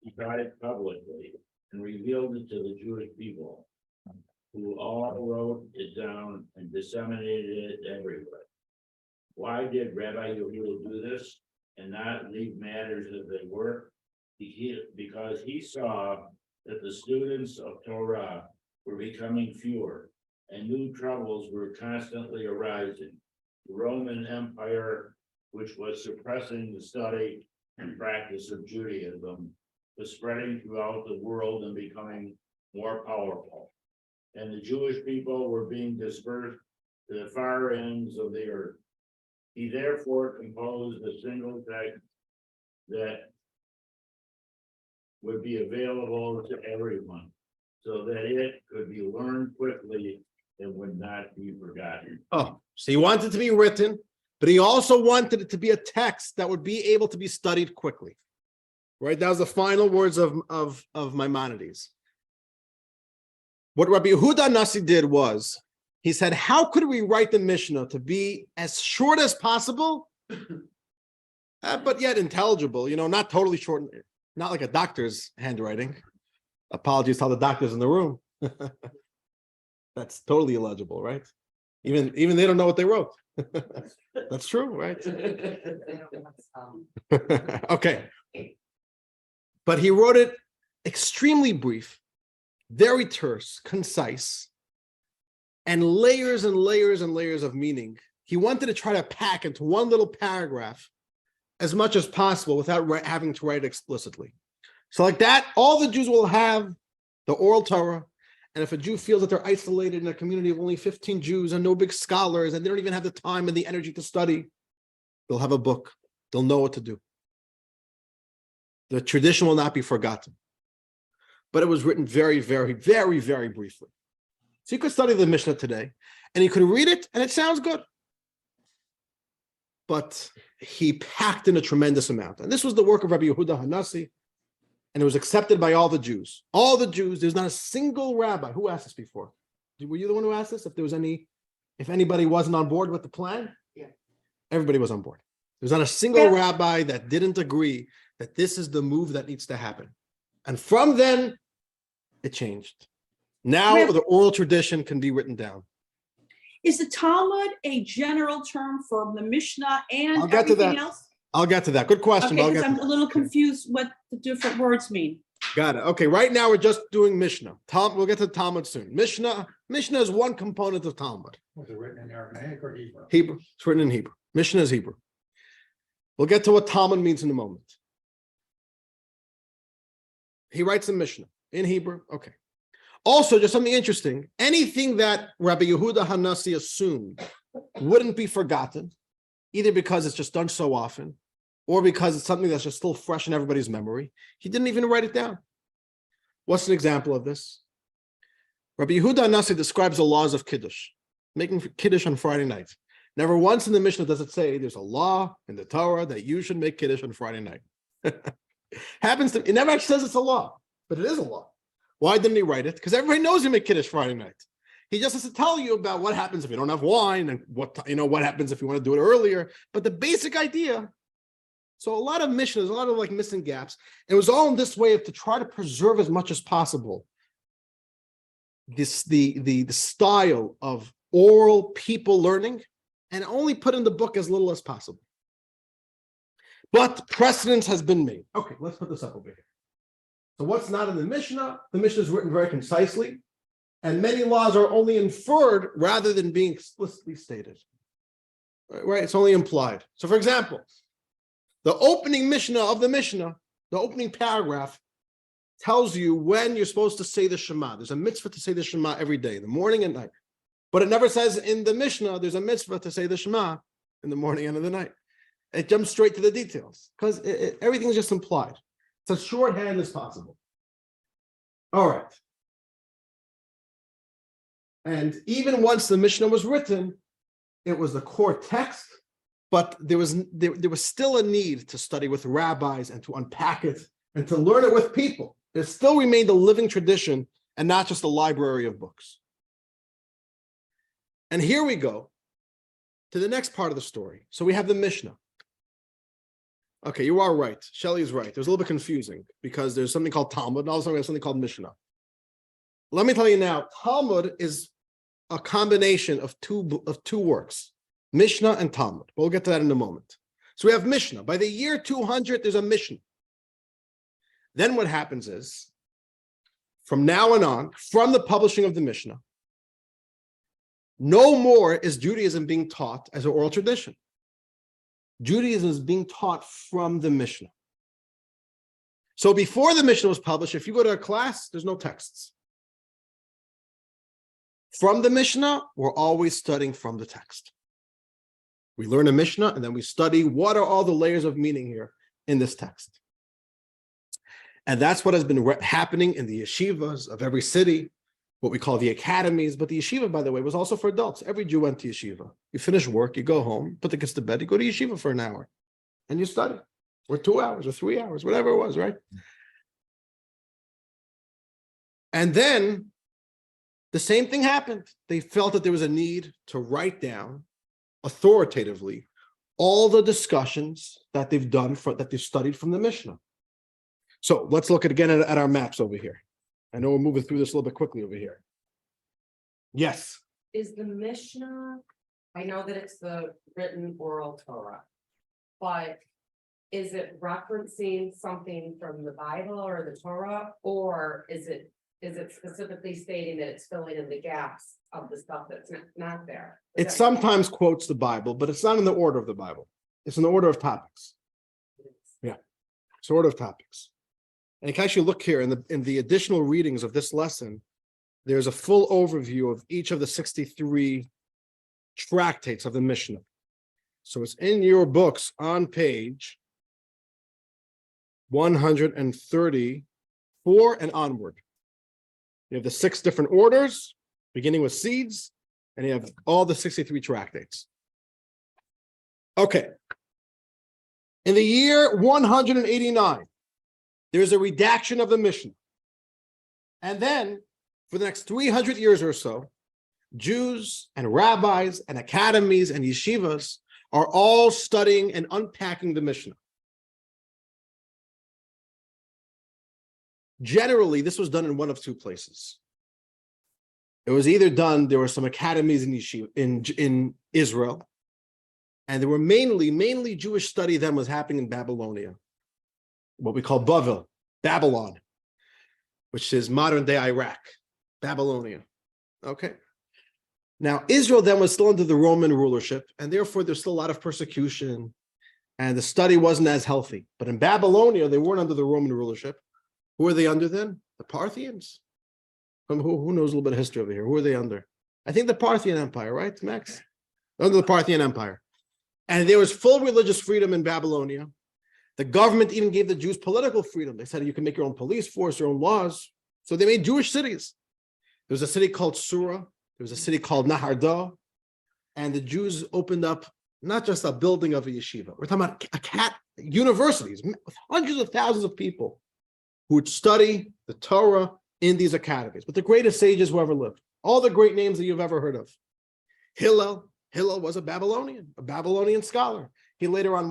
He taught it publicly and revealed it to the Jewish people, who all wrote it down and disseminated it everywhere. Why did Rabbi Yehuda do this and not leave matters as they were? Because he saw that the students of Torah were becoming fewer and new troubles were constantly arising. The Roman Empire, which was suppressing the study and practice of Judaism, was spreading throughout the world and becoming more powerful. And the Jewish people were being dispersed to the far ends of the earth. He therefore composed a single text that would be available to everyone, so that it could be learned quickly and would not be forgotten. Oh, so he wanted it to be written, but he also wanted it to be a text that would be able to be studied quickly. Right? That was the final words of Maimonides. What Rabbi Yehuda Nasi did was, he said, how could we write the Mishnah to be as short as possible, but yet intelligible, not totally short, not like a doctor's handwriting. Apologies to all the doctors in the room. That's totally illegible, right? Even they don't know what they wrote. That's true, right? Okay. But he wrote it extremely brief, very terse, concise, and layers and layers and layers of meaning. He wanted to try to pack into one little paragraph as much as possible without having to write it explicitly. So like that, all the Jews will have the oral Torah. And if a Jew feels that they're isolated in a community of only 15 Jews and no big scholars, and they don't even have the time and the energy to study, they'll have a book. They'll know what to do. The tradition will not be forgotten. But it was written very, very, very, very briefly. So you could study the Mishnah today, and you could read it, and it sounds good. But he packed in a tremendous amount. And this was the work of Rabbi Yehuda Hanasi, and it was accepted by all the Jews. All the Jews, there's not a single rabbi. Who asked this before? Were you the one who asked this? If anybody wasn't on board with the plan? Yeah. Everybody was on board. There's not a single rabbi that didn't agree that this is the move that needs to happen. And from then, it changed. Now the oral tradition can be written down. Is the Talmud a general term for the Mishnah and I'll get to everything that. else? I'll get to that. Good question. Okay, because I'm a little confused what the different words mean. Got it. Okay, right now we're just doing Mishnah. We'll get to Talmud soon. Mishnah is one component of Talmud. Was it written in Aramaic or Hebrew? Hebrew. It's written in Hebrew. Mishnah is Hebrew. We'll get to what Talmud means in a moment. He writes a Mishnah in Hebrew. Okay. Also, just something interesting. Anything that Rabbi Yehuda Hanasi assumed wouldn't be forgotten, either because it's just done so often, or because it's something that's just still fresh in everybody's memory. He didn't even write it down. What's an example of this? Rabbi Yehuda Hanasi describes the laws of Kiddush, making Kiddush on Friday night. Never once in the Mishnah does it say there's a law in the Torah that you should make Kiddush on Friday night. It never actually says it's a law, but it is a law. Why didn't he write it? Because everybody knows you make Kiddush Friday night. He just has to tell you about what happens if you don't have wine and what happens if you want to do it earlier. But the basic idea. So a lot of Mishnahs, a lot of like missing gaps. It was all in this way to try to preserve as much as possible the style of oral people learning, and only put in the book as little as possible. But precedence has been made. Okay, let's put this up over here. So what's not in the Mishnah? The Mishnah is written very concisely, and many laws are only inferred rather than being explicitly stated. Right? It's only implied. So for example, the opening Mishnah of the Mishnah, the opening paragraph, tells you when you're supposed to say the Shema. There's a mitzvah to say the Shema every day, in the morning and night. But it never says in the Mishnah there's a mitzvah to say the Shema in the morning and in the night. It jumps straight to the details because everything's just implied. It's as shorthand as possible. All right. And even once the Mishnah was written, it was the core text, but there was still a need to study with rabbis and to unpack it and to learn it with people. It still remained a living tradition and not just a library of books. And here we go to the next part of the story. So we have the Mishnah. Okay, you are right. Shelley is right. There's a little bit confusing because there's something called Talmud, and also there's something called Mishnah. Let me tell you now, Talmud is a combination of two works, Mishnah and Talmud. We'll get to that in a moment. So we have Mishnah. By the year 200, there's a Mishnah. Then what happens is, from now on, from the publishing of the Mishnah, no more is Judaism being taught as an oral tradition. Judaism is being taught from the Mishnah. So before the Mishnah was published, if you go to a class, there's no texts. From the Mishnah, we're always studying from the text. We learn a Mishnah and then we study what are all the layers of meaning here in this text. And that's what has been happening in the yeshivas of every city, what we call the academies. But the yeshiva, by the way, was also for adults. Every Jew went to yeshiva. You finish work, you go home, put the kids to bed, you go to yeshiva for an hour and you study, or 2 hours or 3 hours, whatever it was, right? And then the same thing happened. They felt that there was a need to write down authoritatively all the discussions that they've done, that they've studied from the Mishnah. So let's look again at our maps over here. I know we're moving through this a little bit quickly over here. Yes. Is the Mishnah, I know that it's the written oral Torah, but is it referencing something from the Bible or the Torah, or is it specifically stating that it's filling in the gaps of the stuff that's not there? It sometimes quotes the Bible, but it's not in the order of the Bible. It's in the order of topics. Yeah, it's order of topics. And you can actually look here in the additional readings of this lesson, there's a full overview of each of the 63 tractates of the Mishnah. So it's in your books on page 134 and onward. You have the 6 different orders, beginning with seeds, and you have all the 63 tractates. Okay. In the year 189, there's a redaction of the Mishnah. And then, for the next 300 years or so, Jews and rabbis and academies and yeshivas are all studying and unpacking the Mishnah. Generally, this was done in one of two places. It was either done, there were some academies in yeshiva, in Israel, and there were mainly Jewish study then was happening in Babylonia, what we call Babylon, which is modern-day Iraq, Babylonia. Okay. Now, Israel then was still under the Roman rulership, and therefore there's still a lot of persecution, and the study wasn't as healthy. But in Babylonia, they weren't under the Roman rulership. Who are they under then? The Parthians. Who knows a little bit of history over here? Who are they under? I think the Parthian Empire, right, Max? Under the Parthian Empire. And there was full religious freedom in Babylonia. The government even gave the Jews political freedom. They said you can make your own police force, your own laws. So they made Jewish cities. There was a city called Sura. There was a city called Naharda. And the Jews opened up not just a building of a yeshiva. We're talking about universities with hundreds of thousands of people who would study the Torah in these academies. But the greatest sages who ever lived, all the great names that you've ever heard of. Hillel was a Babylonian scholar. He later on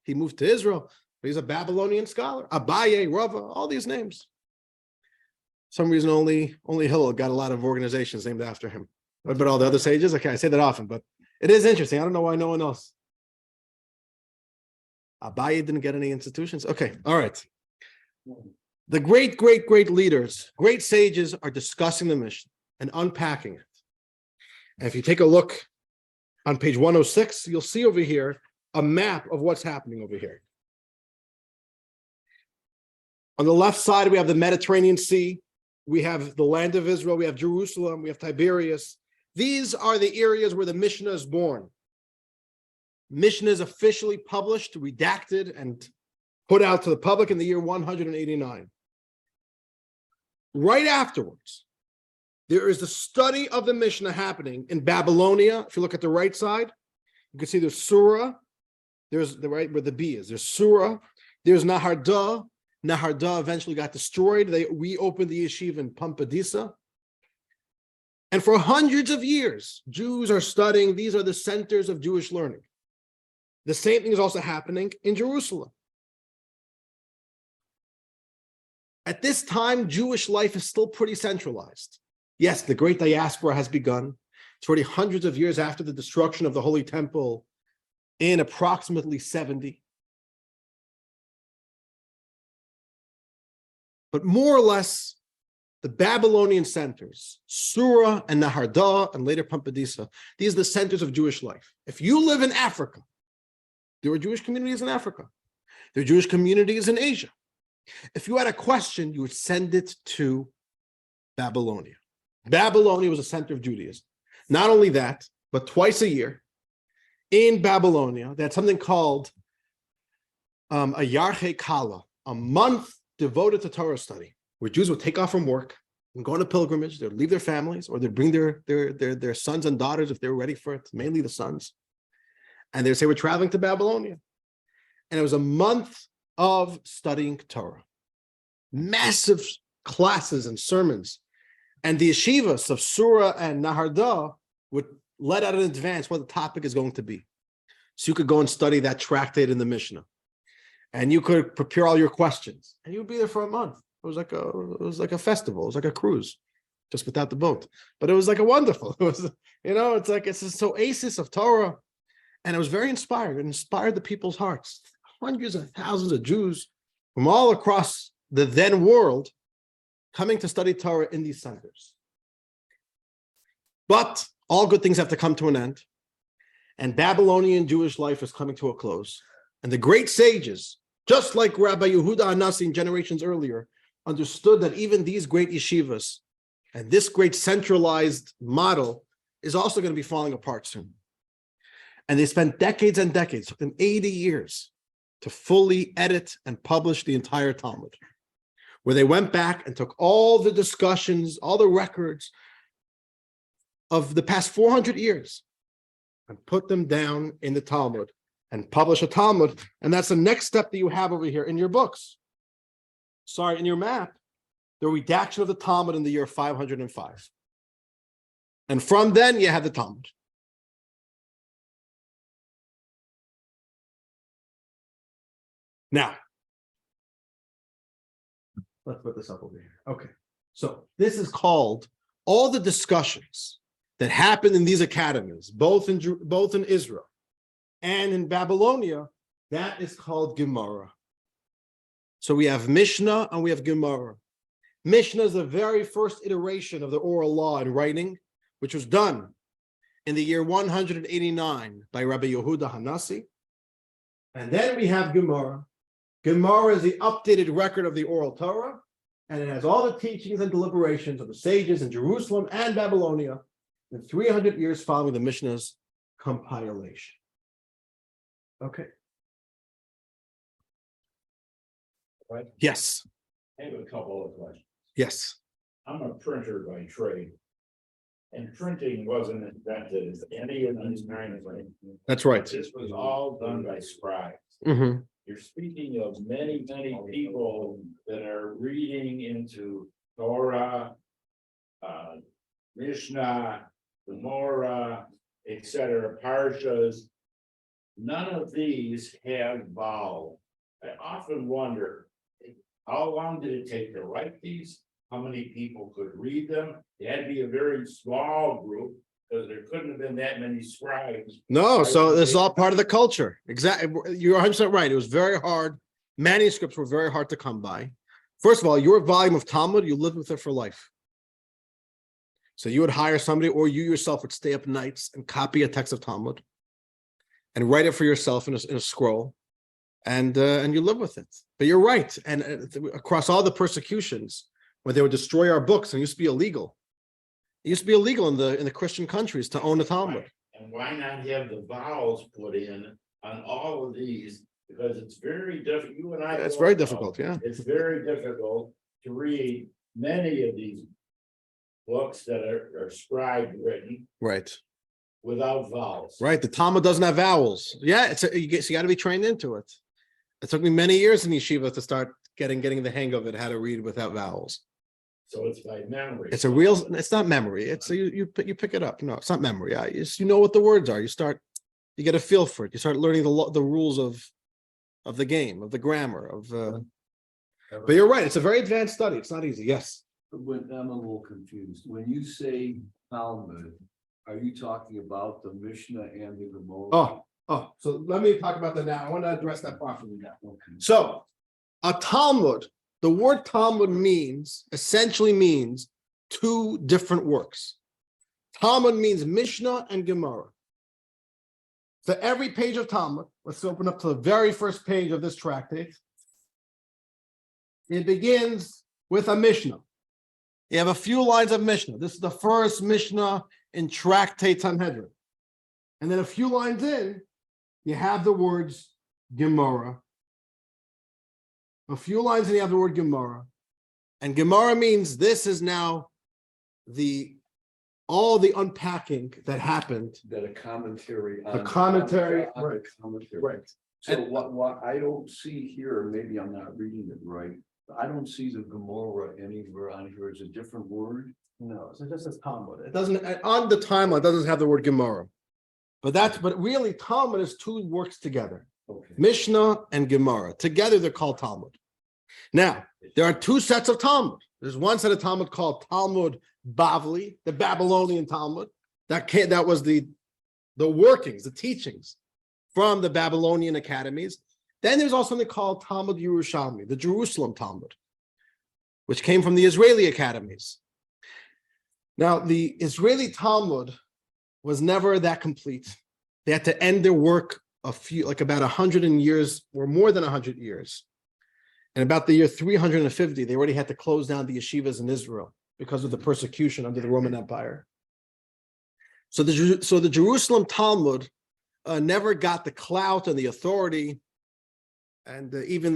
he moved to Israel, but he's a Babylonian scholar. Abaye, Rava, all these names. For some reason, only Hillel got a lot of organizations named after him. What about all the other sages? Okay, I say that often, but it is interesting. I don't know why no one else. Abaye didn't get any institutions. Okay, all right. The great leaders, great sages are discussing the Mishnah and unpacking it. And if you take a look on page 106, you'll see over here a map of what's happening over here. On the left side, we have the Mediterranean Sea. We have the land of Israel. We have Jerusalem. We have Tiberias. These are the areas where the Mishnah is born. Mishnah is officially published, redacted, and put out to the public in the year 189. Right afterwards, there is the study of the Mishnah happening in Babylonia. If you look at the right side, you can see there's Sura. There's the right where the B is. There's Sura. There's Naharda. Naharda eventually got destroyed. They reopened the yeshiva in Pompadisa. And for hundreds of years, Jews are studying. These are the centers of Jewish learning. The same thing is also happening in Jerusalem. At this time, Jewish life is still pretty centralized. Yes, the great diaspora has begun. It's already hundreds of years after the destruction of the Holy Temple in approximately 70. But more or less, the Babylonian centers, Sura and Naharda, and later Pumbedisa, these are the centers of Jewish life. If you live in Africa, there are Jewish communities in Africa. There are Jewish communities in Asia. If you had a question, you would send it to Babylonia. Babylonia was a center of Judaism. Not only that, but twice a year in Babylonia, they had something called a Yarche Kala, a month devoted to Torah study, where Jews would take off from work and go on a pilgrimage. They'd leave their families, or they'd bring their sons and daughters if they were ready for it, mainly the sons. And they'd say, we're traveling to Babylonia. And it was a month of studying Torah. Massive classes and sermons. And the yeshivas of Sura and Naharda would let out in advance what the topic is going to be. So you could go and study that tractate in the Mishnah. And you could prepare all your questions. And you would be there for a month. It was like a festival. It was like a cruise, just without the boat. But it was like a wonderful. It was, it's this oasis of Torah. And it was very inspiring. It inspired the people's hearts. Hundreds of thousands of Jews from all across the then world coming to study Torah in these centers. But all good things have to come to an end. And Babylonian Jewish life is coming to a close. And the great sages, just like Rabbi Yehuda Hanassi in generations earlier, understood that even these great yeshivas and this great centralized model is also going to be falling apart soon. And they spent decades and decades, took them 80 years, to fully edit and publish the entire Talmud, where they went back and took all the discussions, all the records of the past 400 years and put them down in the Talmud and publish a Talmud. And that's the next step that you have over here in your books. Sorry, in your map, the redaction of the Talmud in the year 505. And from then you have the Talmud. Now, let's put this up over here. Okay, so this is called all the discussions that happened in these academies, both in Israel and in Babylonia. That is called Gemara. So we have Mishnah and we have Gemara. Mishnah is the very first iteration of the oral law in writing, which was done in the year 189 by Rabbi Yehuda Hanassi. And then we have Gemara. Gemara is the updated record of the oral Torah, and it has all the teachings and deliberations of the sages in Jerusalem and Babylonia in 300 years following the Mishnah's compilation. Okay. Right. Yes. I have a couple of questions. Yes. I'm a printer by trade. And printing wasn't invented as any of these kinds of things. That's right. This was all done by scribes. Mm-hmm. You're speaking of many, many people that are reading into Torah, Mishnah, Gemara, etc., Parshas. None of these have vowels. I often wonder, how long did it take to write these? How many people could read them? It had to be a very small group, because there couldn't have been that many scribes. No, so this is all part of the culture. Exactly. You're 100% right. It was very hard. Manuscripts were very hard to come by. First of all, your volume of Talmud, you lived with it for life. So you would hire somebody, or you yourself would stay up nights and copy a text of Talmud and write it for yourself in a scroll, and you live with it. But you're right. And across all the persecutions, when they would destroy our books, and it used to be illegal. It used to be illegal in the Christian countries to own a Talmud. And why not have the vowels put in on all of these? Because it's very difficult. You and I. It's very difficult, yeah. It's very difficult to read many of these books that are scribe written Right. without vowels. Right. The Talmud doesn't have vowels. Yeah, you got to be trained into it. It took me many years in yeshiva to start getting the hang of it, how to read without vowels. So it's by memory. It's not memory. It's you pick it up. No, it's not memory. You know what the words are. You get a feel for it. You start learning the rules of the game, of the grammar, But you're right, it's a very advanced study. It's not easy. Yes. When I'm a little confused, when you say Talmud, are you talking about the Mishnah and the Gemara? So let me talk about that now. I want to address that properly now. Okay. So a Talmud, the word Talmud essentially means two different works. Talmud means Mishnah and Gemara. So every page of Talmud, let's open up to the very first page of this tractate. It begins with a Mishnah. You have a few lines of Mishnah. This is the first Mishnah in Tractate Sanhedrin. And then a few lines in, you have the words Gemara. A few lines in, you have the word Gemara. And Gemara means this is now all the unpacking that happened. That a commentary. A commentary, on right. the commentary. Right. So what I don't see here, maybe I'm not reading it right, I don't see the Gemara anywhere on here. It's a different word. No, so it just says Talmud. It doesn't, on the timeline, it doesn't have the word Gemara. But really Talmud is two works together. Okay. Mishnah and Gemara. Together they're called Talmud. Now, there are two sets of Talmud. There's one set of Talmud called Talmud Bavli, the Babylonian Talmud. That was the workings, the teachings from the Babylonian academies. Then there's also something called Talmud Yerushalmi, the Jerusalem Talmud, which came from the Israeli academies. Now, the Israeli Talmud was never that complete. They had to end their work about 100 years or more than 100 years. And about the year 350, they already had to close down the yeshivas in Israel because of the persecution under the Roman Empire. So the Jerusalem Talmud never got the clout and the authority, and even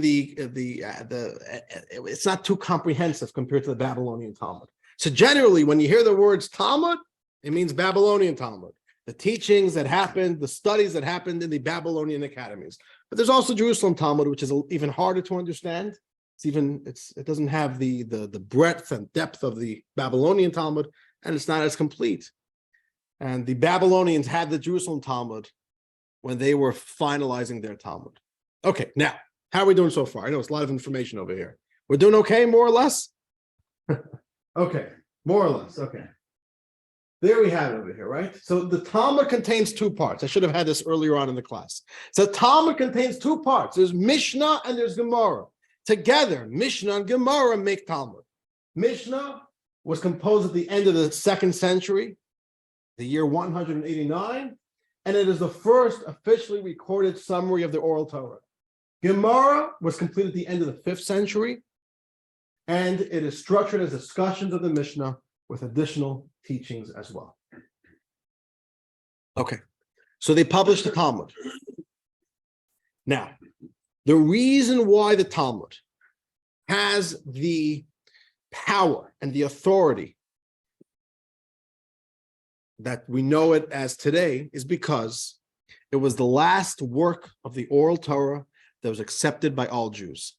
it's not too comprehensive compared to the Babylonian Talmud. So generally, when you hear the words Talmud, it means Babylonian Talmud, the teachings that happened, the studies that happened in the Babylonian academies. But there's also Jerusalem Talmud, which is even harder to understand. It doesn't have the breadth and depth of the Babylonian Talmud, and it's not as complete. And the Babylonians had the Jerusalem Talmud when they were finalizing their Talmud. Okay, now, how are we doing so far? I know it's a lot of information over here. We're doing okay, more or less? Okay, more or less, okay. There we have it over here, right? So the Talmud contains two parts. I should have had this earlier on in the class. So Talmud contains two parts. There's Mishnah and there's Gemara. Together, Mishnah and Gemara make Talmud. Mishnah was composed at the end of the 2nd century, the year 189, and it is the first officially recorded summary of the oral Torah. Gemara was completed at the end of the 5th century, and it is structured as discussions of the Mishnah with additional teachings as well. Okay, so they published the Talmud. Now, the reason why the Talmud has the power and the authority that we know it as today is because it was the last work of the oral Torah that was accepted by all Jews.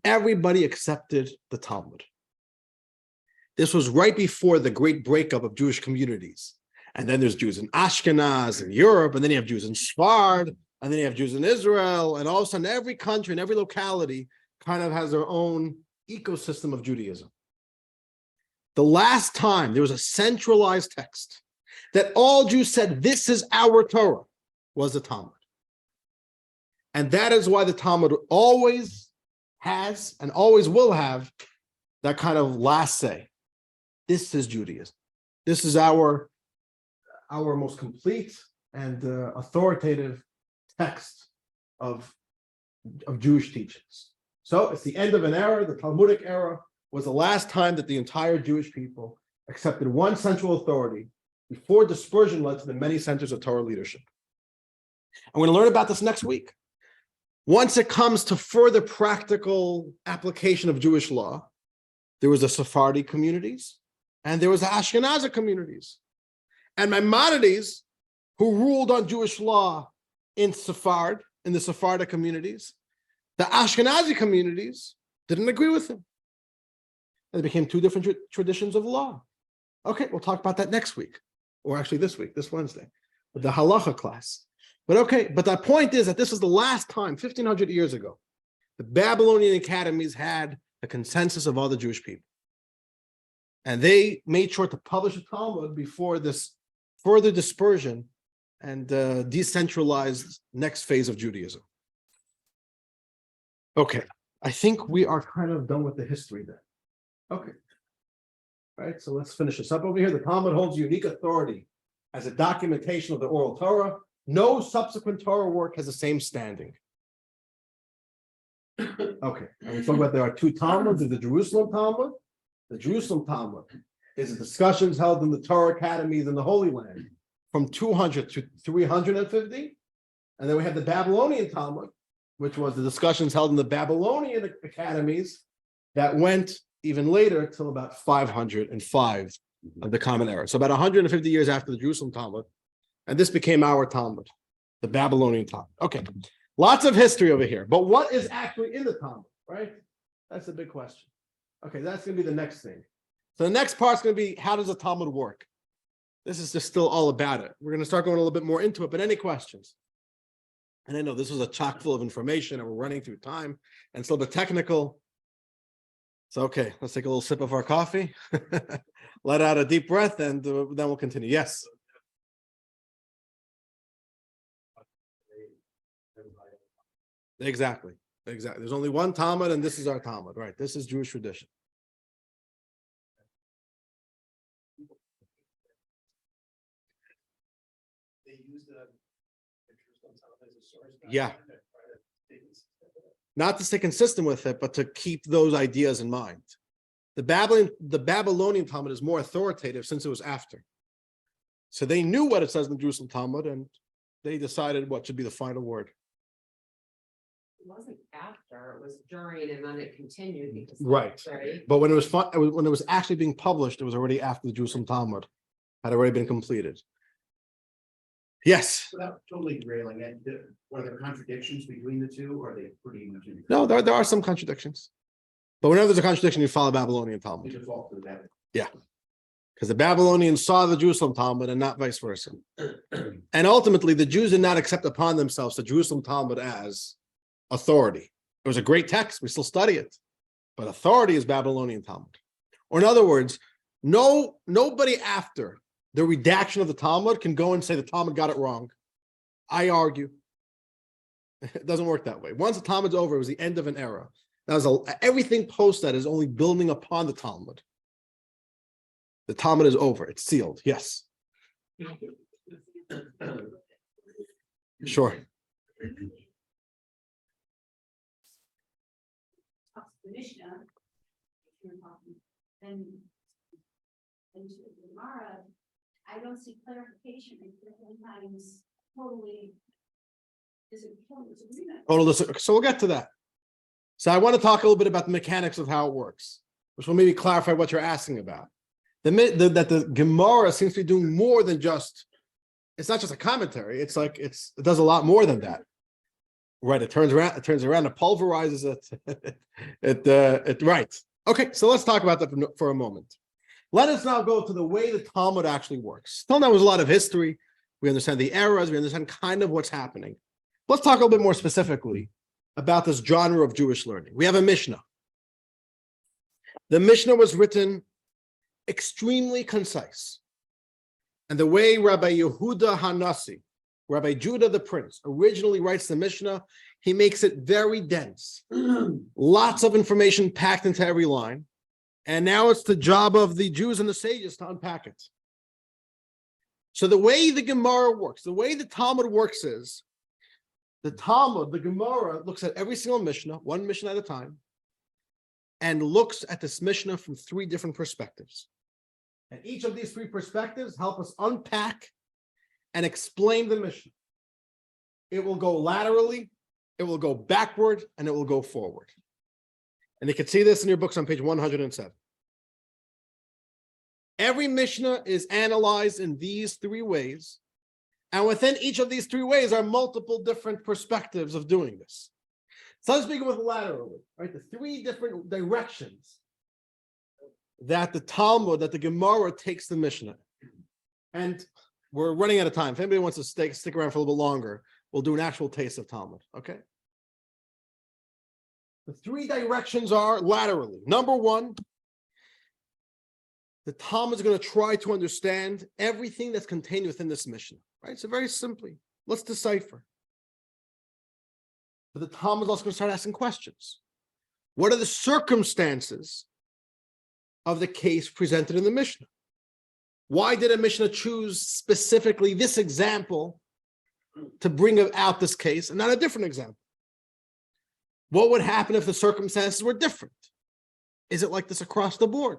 Everybody accepted the Talmud. This was right before the great breakup of Jewish communities. And then there's Jews in Ashkenaz and Europe, and then you have Jews in Sfard, and then you have Jews in Israel, and all of a sudden every country and every locality kind of has their own ecosystem of Judaism. The last time there was a centralized text that all Jews said, this is our Torah, was the Talmud. And that is why the Talmud always has and always will have that kind of last say. This is Judaism. This is our most complete and authoritative text of Jewish teachings. So it's the end of an era. The Talmudic era was the last time that the entire Jewish people accepted one central authority before dispersion led to the many centers of Torah leadership. I'm going to learn about this next week. Once it comes to further practical application of Jewish law, there was the Sephardi communities and there was the Ashkenazi communities. And Maimonides, who ruled on Jewish law in Sephard, in the Sephardic communities, the Ashkenazi communities didn't agree with him. And it became two different traditions of law. Okay, we'll talk about that next week, or actually this week, this Wednesday, with the halacha class. But okay, but the point is that this is the last time, 1,500 years ago, The Babylonian academies had a consensus of all the Jewish people. And they made sure to publish a Talmud before this further dispersion and decentralized next phase of Judaism. Okay, I think we are kind of done with the history then. Okay. All right, so let's finish this up over here. The Talmud holds unique authority as a documentation of the oral Torah. No subsequent Torah work has the same standing. Okay, and we talk about there are two Talmuds. There's the Jerusalem Talmud. The Jerusalem Talmud is the discussions held in the Torah academies in the Holy Land from 200 to 350. And then we have the Babylonian Talmud, which was the discussions held in the Babylonian academies that went even later till about 505 of the Common Era. So about 150 years after the Jerusalem Talmud. And this became our Talmud, the Babylonian Talmud. Okay, lots of history over here. But what is actually in the Talmud, right? That's a big question. Okay, that's going to be the next thing. So the next part's going to be, how does the Talmud work? This is just still all about it. We're going to start going a little bit more into it, but any questions? And I know this was a chock full of information and we're running through time and it's a little bit technical. So, okay, let's take a little sip of our coffee, let out a deep breath, and then we'll continue. Yes. Exactly. There's only one Talmud, and this is our Talmud, right? This is Jewish tradition. They use the Jerusalem Talmud as a source. Yeah. Not to stay consistent with it, but to keep those ideas in mind. The Babylonian Talmud is more authoritative since it was after. So they knew what it says in the Jerusalem Talmud, and they decided what should be the final word. It wasn't after, it was during, and then it continued because. Right. But when it was actually being published, it was already after the Jerusalem Talmud had already been completed. Yes. Without totally derailing it, were there contradictions between the two, or are they pretty much? No, there are some contradictions. But whenever there's a contradiction, you follow Babylonian Talmud. We default to that. Yeah. Because the Babylonians saw the Jerusalem Talmud and not vice versa. And ultimately, the Jews did not accept upon themselves the Jerusalem Talmud as authority. It was a great text. We still study it. But authority is Babylonian Talmud. Or in other words, nobody after the redaction of the Talmud can go and say the Talmud got it wrong. I argue. It doesn't work that way. Once the Talmud's over, it was the end of an era. Everything post that is only building upon the Talmud. The Talmud is over. It's sealed. Yes. Sure. The Mishnah, and the Gemara, I don't see clarification and sometimes totally disagreement. So we'll get to that. So I want to talk a little bit about the mechanics of how it works, which will maybe clarify what you're asking about. That the Gemara seems to be doing more than just, it's not just a commentary. It's like it does a lot more than that. Right, it turns around, it pulverizes it. Right. Okay, so let's talk about that for a moment. Let us now go to the way the Talmud actually works. Till now, there's a lot of history. We understand the eras. We understand kind of what's happening. Let's talk a little bit more specifically about this genre of Jewish learning. We have a Mishnah. The Mishnah was written extremely concise. And the way Rabbi Yehuda Hanasi, Rabbi Judah the Prince, originally writes the Mishnah, he makes it very dense. Lots of information packed into every line. And now it's the job of the Jews and the sages to unpack it. So the way the Gemara works, the way the Talmud works is, the Talmud, the Gemara, looks at every single Mishnah, one Mishnah at a time, and looks at this Mishnah from three different perspectives. And each of these three perspectives help us unpack and explain the Mishnah. It will go laterally, it will go backward, and it will go forward. And you can see this in your books on page 107. Every Mishnah is analyzed in these three ways. And within each of these three ways are multiple different perspectives of doing this. So let's begin with laterally, right? The three different directions that the Talmud, that the Gemara takes the Mishnah. And we're running out of time. If anybody wants to stick around for a little bit longer, we'll do an actual taste of Talmud, okay? The three directions are laterally. Number one, the Talmud is going to try to understand everything that's contained within this Mishnah, right? So very simply, let's decipher. But the Talmud is also going to start asking questions. What are the circumstances of the case presented in the Mishnah? Why did a Mishnah choose specifically this example to bring out this case and not a different example? What would happen if the circumstances were different? Is it like this across the board?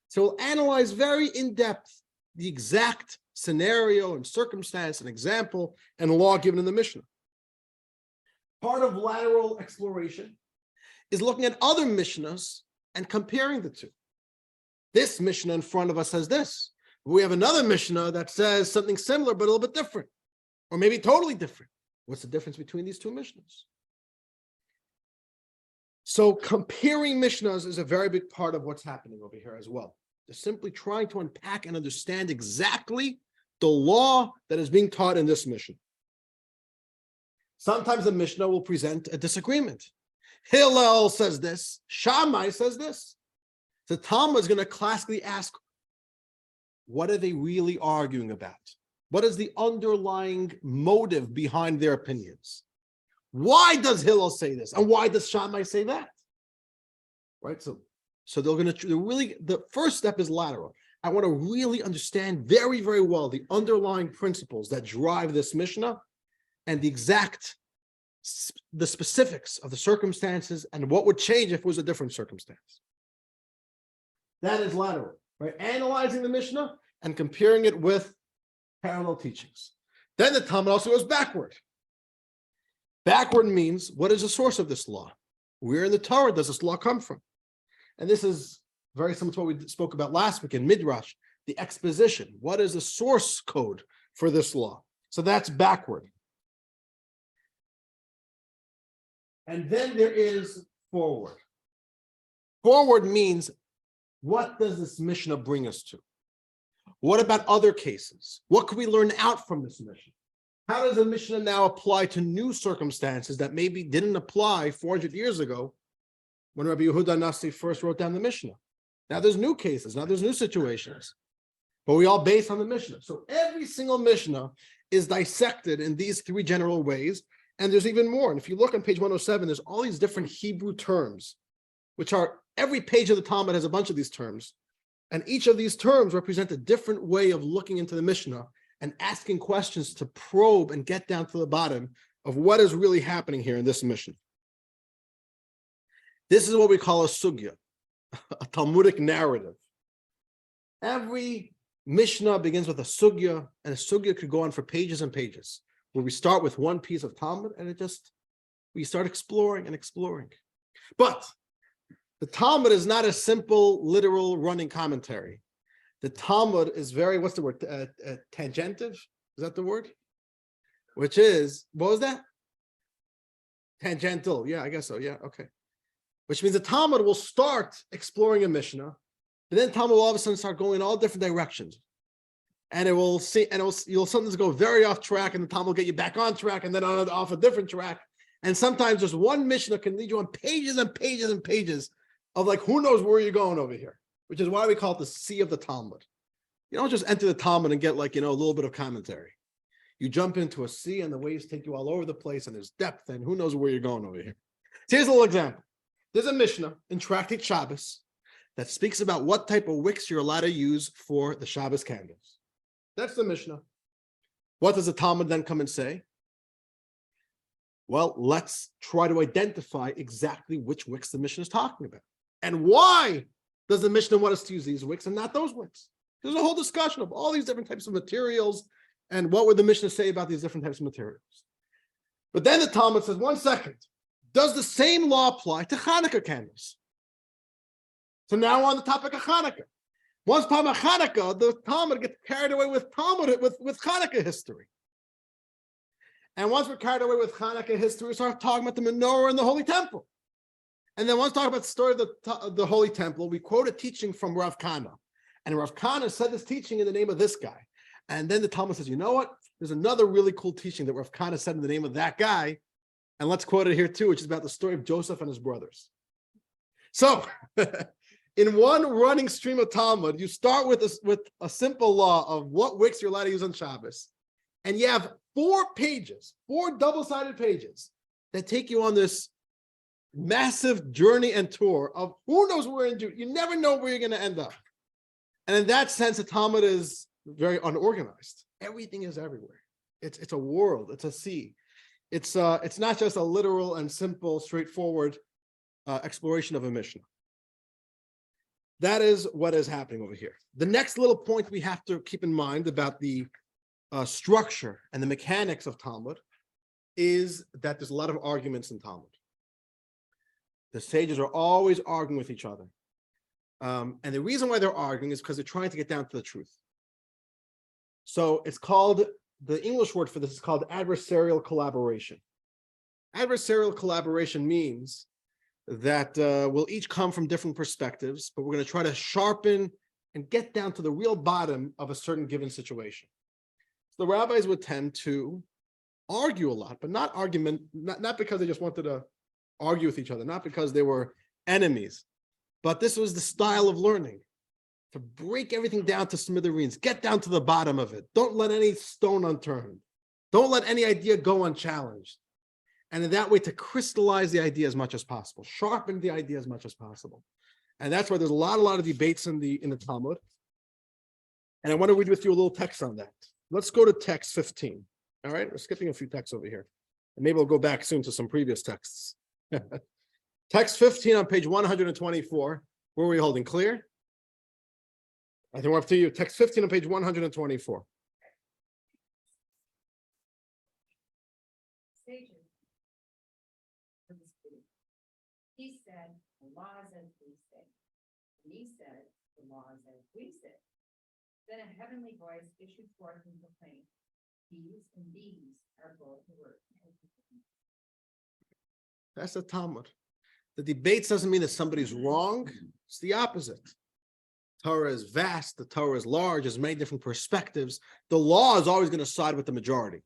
So we'll analyze very in-depth the exact scenario and circumstance and example and law given in the Mishnah. Part of lateral exploration is looking at other Mishnahs and comparing the two. This Mishnah in front of us says this. We have another Mishnah that says something similar but a little bit different, or maybe totally different. What's the difference between these two Mishnahs? So comparing Mishnahs is a very big part of what's happening over here as well. They're simply trying to unpack and understand exactly the law that is being taught in this Mishnah. Sometimes the Mishnah will present a disagreement. Hillel says this, Shammai says this. The Talmud is going to classically ask, what are they really arguing about? What is the underlying motive behind their opinions? Why does Hillel say this? And why does Shammai say that? Right? So the first step is lateral. I want to really understand very, very well the underlying principles that drive this Mishnah and the specifics of the circumstances and what would change if it was a different circumstance. That is lateral, right? Analyzing the Mishnah and comparing it with parallel teachings. Then the Talmud also goes backward. Backward means, what is the source of this law? Where in the Torah does this law come from? And this is very similar to what we spoke about last week in Midrash, the exposition. What is the source code for this law? So that's backward. And then there is forward. Forward means, what does this Mishnah bring us to? What about other cases? What can we learn out from this Mishnah? How does the Mishnah now apply to new circumstances that maybe didn't apply 400 years ago when Rabbi Yehuda Nasi first wrote down the Mishnah? Now there's new cases, now there's new situations, but we all base on the Mishnah. So every single Mishnah is dissected in these three general ways, and there's even more. And if you look on page 107, there's all these different Hebrew terms, which are, every page of the Talmud has a bunch of these terms, and each of these terms represent a different way of looking into the Mishnah and asking questions to probe and get down to the bottom of what is really happening here in this Mishnah. This is what we call a sugya, a Talmudic narrative. Every Mishnah begins with a sugya, and a sugya could go on for pages and pages, where we start with one piece of Talmud, and we start exploring and exploring. But the Talmud is not a simple, literal running commentary. The Talmud is very, what's the word? Tangential? Is that the word? Which is, what was that? Tangential. Yeah, I guess so. Yeah, okay. Which means the Talmud will start exploring a Mishnah, but then Talmud will all of a sudden start going in all different directions. And you'll sometimes go very off track, and the Talmud will get you back on track, and then off a different track. And sometimes just one Mishnah can lead you on pages and pages and pages of like, who knows where you're going over here, which is why we call it the sea of the Talmud. You don't just enter the Talmud and get a little bit of commentary. You jump into a sea and the waves take you all over the place, and there's depth, and who knows where you're going over here. So here's a little example. There's a Mishnah in Tractate Shabbos that speaks about what type of wicks you're allowed to use for the Shabbos candles. That's the Mishnah. What does the Talmud then come and say? Well, let's try to identify exactly which wicks the Mishnah is talking about. And why does the Mishnah want us to use these wicks and not those wicks? There's a whole discussion of all these different types of materials and what would the Mishnah say about these different types of materials. But then the Talmud says, 1 second, does the same law apply to Hanukkah candles? So now we're on the topic of Hanukkah. Once upon Hanukkah, the Talmud gets carried away with Hanukkah history. And once we're carried away with Hanukkah history, we start talking about the menorah and the Holy Temple. And then once talking about the story of the Holy Temple, we quote a teaching from Rav Kana. And Rav Kana said this teaching in the name of this guy. And then the Talmud says, you know what? There's another really cool teaching that Rav Kana said in the name of that guy. And let's quote it here too, which is about the story of Joseph and his brothers. So in one running stream of Talmud, you start with a simple law of what wicks you're allowed to use on Shabbos. And you have 4 pages, 4 double-sided pages that take you on this massive journey and tour of who knows where in June. You never know where you're going to end up. And in that sense, the Talmud is very unorganized. Everything is everywhere. It's a world. It's a sea. It's not just a literal and simple, straightforward exploration of a Mishnah. That is what is happening over here. The next little point we have to keep in mind about the structure and the mechanics of Talmud is that there's a lot of arguments in Talmud. The sages are always arguing with each other. And the reason why they're arguing is because they're trying to get down to the truth. So it's called, the English word for this is called adversarial collaboration. Adversarial collaboration means that we'll each come from different perspectives, but we're going to try to sharpen and get down to the real bottom of a certain given situation. So the rabbis would tend to argue a lot, but not because they just wanted to argue with each other, not because they were enemies, but this was the style of learning, to break everything down to smithereens, get down to the bottom of it. Don't let any stone unturned. Don't let any idea go unchallenged. And in that way, to crystallize the idea as much as possible, sharpen the idea as much as possible. And that's why there's a lot of debates in the Talmud. And I want to read with you a little text on that. Let's go to text 15. All right, we're skipping a few texts over here. And maybe we'll go back soon to some previous texts. Text 15 on page 124. Where are we holding? Clear? I think we're up to you. Text 15 on page 124. He said, the laws as we say. And he said, the laws as we say. Then a heavenly voice issued forth and proclaimed, these and these are both the words. That's the Talmud. The debates doesn't mean that somebody's wrong. It's the opposite. Torah is vast. The Torah is large. There's many different perspectives. The law is always going to side with the majority.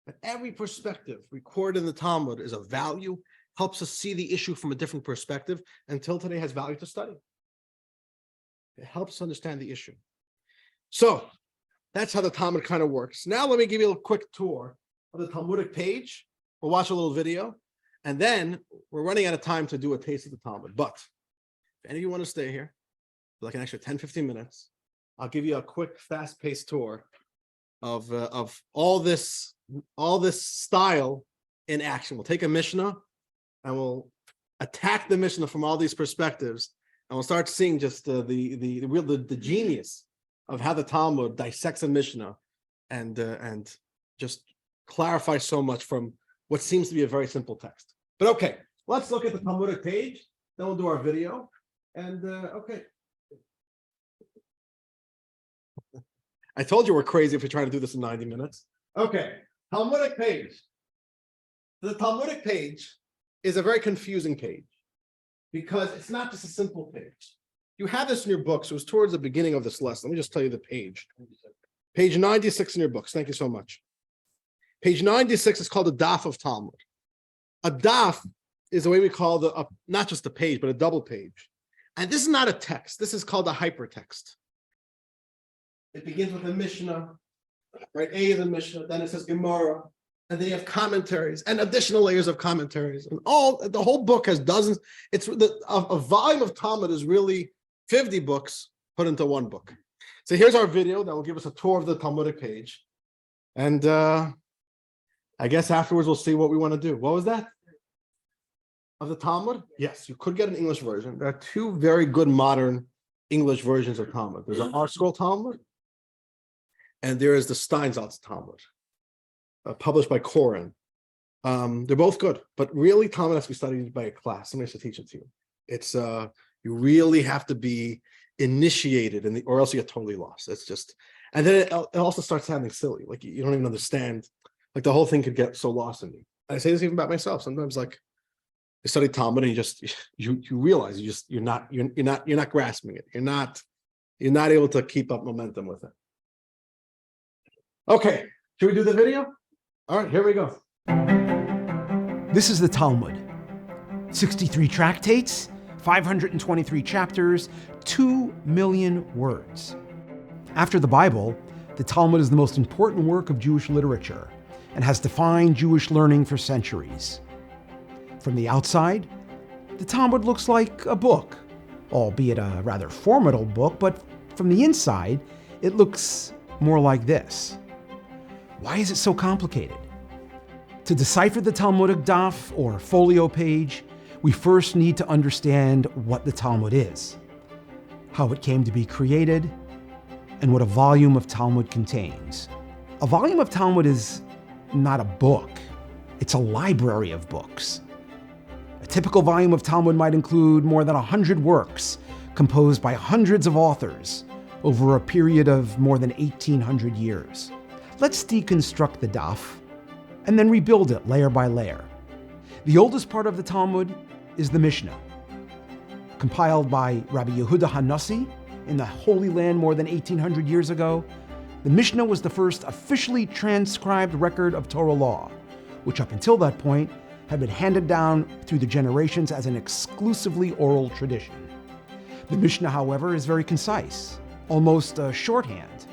But every perspective recorded in the Talmud is of value, helps us see the issue from a different perspective, until today has value to study. It helps us understand the issue. So that's how the Talmud kind of works. Now let me give you a quick tour of the Talmudic page. We'll watch a little video. And then we're running out of time to do a taste of the Talmud. But if any of you want to stay here for like an extra 10, 15 minutes, I'll give you a quick, fast-paced tour of all this style in action. We'll take a Mishnah and we'll attack the Mishnah from all these perspectives, and we'll start seeing just the genius of how the Talmud dissects a Mishnah and just clarify so much from what seems to be a very simple text. But okay, let's look at the Talmudic page, then we'll do our video. And okay. I told you we're crazy if we're trying to do this in 90 minutes. Okay, Talmudic page. The Talmudic page is a very confusing page because it's not just a simple page. You have this in your books. It was towards the beginning of this lesson. Let me just tell you the page. Page 96 in your books. Thank you so much. Page 96 is called a daf of Talmud. A daf is the way we call not just a page, but a double page. And this is not a text. This is called a hypertext. It begins with a Mishnah, right? A is a Mishnah, then it says Gemara, and then you have commentaries and additional layers of commentaries. And the whole book has dozens. It's a volume of Talmud is really 50 books put into one book. So here's our video that will give us a tour of the Talmudic page. And I guess afterwards we'll see what we want to do. What was that? Of the Talmud? Yes, you could get an English version. There are 2 very good modern English versions of Talmud. There's an Art Scroll Talmud, and there is the Steinsaltz Talmud, published by Koren. They're both good, but really Talmud has to be studied by a class. Somebody has to teach it to you. It's you really have to be initiated or else you get totally lost. It's just, and then it also starts sounding silly. Like you don't even understand. Like the whole thing could get so lost in me. I say this even about myself. Sometimes, like you study Talmud and you realize you're not grasping it. You're not able to keep up momentum with it. Okay, should we do the video? All right, here we go. This is the Talmud. 63 tractates, 523 chapters, 2 million words. After the Bible, the Talmud is the most important work of Jewish literature and has defined Jewish learning for centuries. From the outside, the Talmud looks like a book, albeit a rather formidable book, but from the inside, it looks more like this. Why is it so complicated? To decipher the Talmudic daf, or folio page, we first need to understand what the Talmud is, how it came to be created, and what a volume of Talmud contains. A volume of Talmud is not a book, it's a library of books. A typical volume of Talmud might include more than 100 works, composed by hundreds of authors over a period of more than 1,800 years. Let's deconstruct the daf and then rebuild it layer by layer. The oldest part of the Talmud is the Mishnah. Compiled by Rabbi Yehuda Hanassi in the Holy Land more than 1,800 years ago, the Mishnah was the first officially transcribed record of Torah law, which up until that point had been handed down through the generations as an exclusively oral tradition. The Mishnah, however, is very concise, almost a shorthand.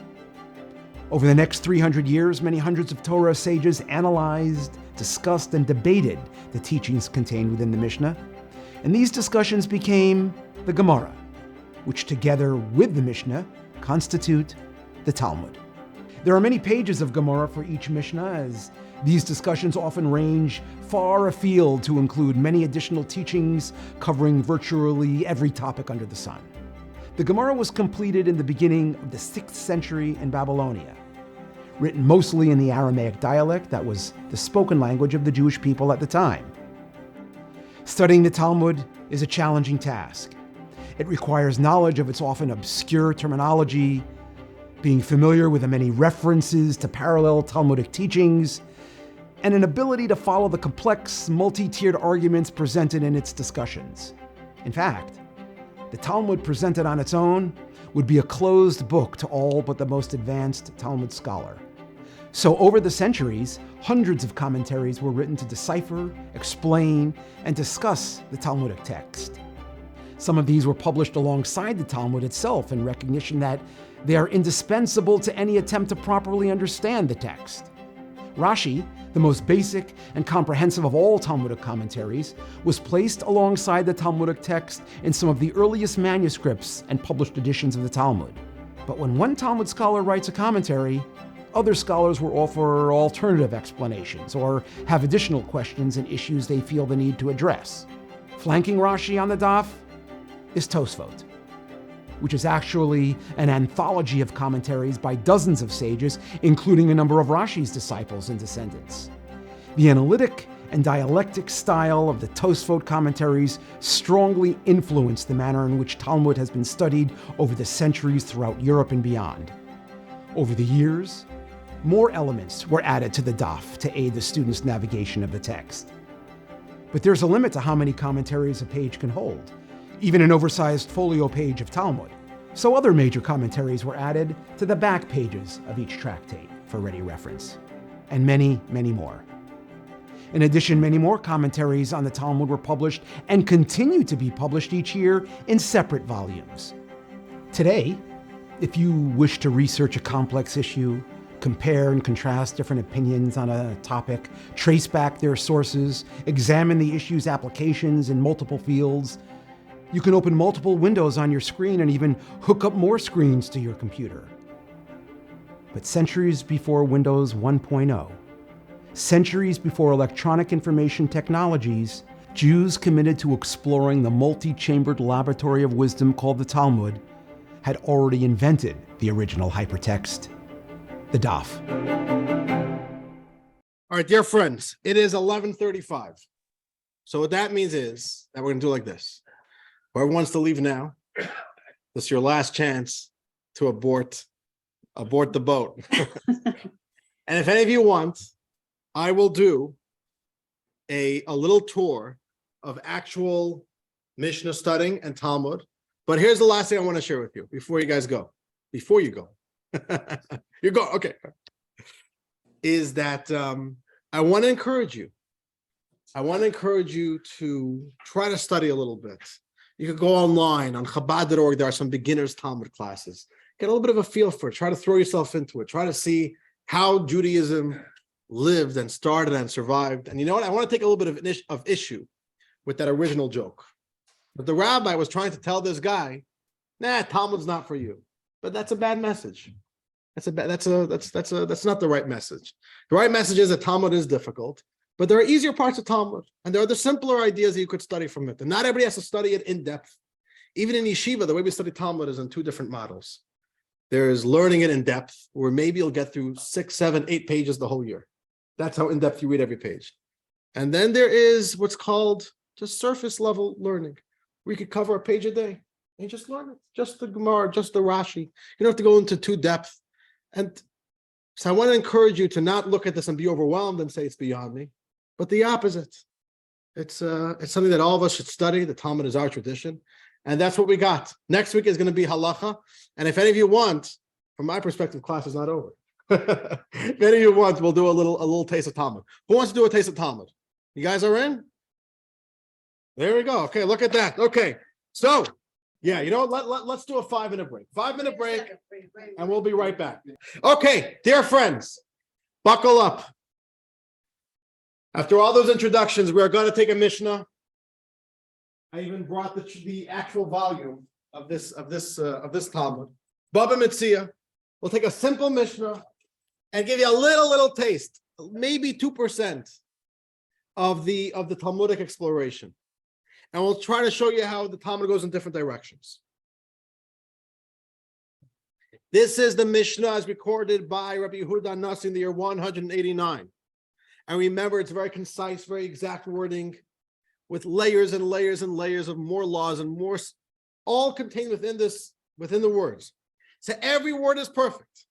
Over the next 300 years, many hundreds of Torah sages analyzed, discussed, and debated the teachings contained within the Mishnah, and these discussions became the Gemara, which together with the Mishnah constitute the Talmud. There are many pages of Gemara for each Mishnah, as these discussions often range far afield to include many additional teachings covering virtually every topic under the sun. The Gemara was completed in the beginning of the 6th century in Babylonia, written mostly in the Aramaic dialect that was the spoken language of the Jewish people at the time. Studying the Talmud is a challenging task. It requires knowledge of its often obscure terminology, being familiar with the many references to parallel Talmudic teachings, and an ability to follow the complex, multi-tiered arguments presented in its discussions. In fact, the Talmud presented on its own would be a closed book to all but the most advanced Talmud scholar. So over the centuries, hundreds of commentaries were written to decipher, explain, and discuss the Talmudic text. Some of these were published alongside the Talmud itself in recognition that they are indispensable to any attempt to properly understand the text. Rashi, the most basic and comprehensive of all Talmudic commentaries, was placed alongside the Talmudic text in some of the earliest manuscripts and published editions of the Talmud. But when one Talmud scholar writes a commentary, other scholars will offer alternative explanations or have additional questions and issues they feel the need to address. Flanking Rashi on the daf is Tosfot, which is actually an anthology of commentaries by dozens of sages, including a number of Rashi's disciples and descendants. The analytic and dialectic style of the Tosfot commentaries strongly influenced the manner in which Talmud has been studied over the centuries throughout Europe and beyond. Over the years, more elements were added to the daf to aid the student's navigation of the text. But there's a limit to how many commentaries a page can hold, even an oversized folio page of Talmud. So other major commentaries were added to the back pages of each tractate for ready reference, and many, many more. In addition, many more commentaries on the Talmud were published and continue to be published each year in separate volumes. Today, if you wish to research a complex issue, compare and contrast different opinions on a topic, trace back their sources, examine the issue's applications in multiple fields, you can open multiple windows on your screen and even hook up more screens to your computer. But centuries before Windows 1.0, centuries before electronic information technologies, Jews committed to exploring the multi-chambered laboratory of wisdom called the Talmud had already invented the original hypertext, the daf. All right, dear friends, it is 11:35. So what that means is that we're gonna do like this. Whoever wants to leave now, this is your last chance to abort the boat. And if any of you want, I will do a little tour of actual Mishnah studying and Talmud. But here's the last thing I want to share with you before you guys go. Before you go. You go, okay. Is that I want to encourage you. I want to encourage you to try to study a little bit. You could go online on Chabad.org. There are some beginners Talmud classes. Get a little bit of a feel for it. Try to throw yourself into it. Try to see how Judaism lived and started and survived. And you know what? I want to take a little bit of issue with that original joke. But the rabbi was trying to tell this guy, nah, Talmud's not for you. But that's a bad message. That's not the right message. The right message is that Talmud is difficult, but there are easier parts of Talmud, and there are the simpler ideas that you could study from it. And not everybody has to study it in depth. Even in yeshiva, the way we study Talmud is in two different models. There's learning it in depth, where maybe you'll get through 6, 7, 8 pages the whole year. That's how in depth you read every page. And then there is what's called just surface level learning. We could cover a page a day and just learn it, just the Gemara, just the Rashi. You don't have to go into too depth. And so I want to encourage you to not look at this and be overwhelmed and say it's beyond me, but the opposite. It's something that all of us should study. The Talmud is our tradition, and that's what we got. Next week is going to be halacha, and if any of you want, from my perspective, class is not over. If any of you want, we'll do a little taste of Talmud. Who wants to do a taste of Talmud? You guys are in? There we go. Okay, look at that. Okay, so yeah, you know what? Let's do a 5-minute break. 5-minute break, and we'll be right back. Okay, dear friends, buckle up. After all those introductions, we are going to take a Mishnah. I even brought the actual volume of this Talmud. Baba Metzia. We'll take a simple Mishnah and give you a little taste, maybe 2% of the Talmudic exploration. And we'll try to show you how the Talmud goes in different directions. This is the Mishnah as recorded by Rabbi Yehuda Nasi in the year 189. And remember, it's very concise, very exact wording with layers and layers and layers of more laws and more, all contained within the words. So every word is perfect.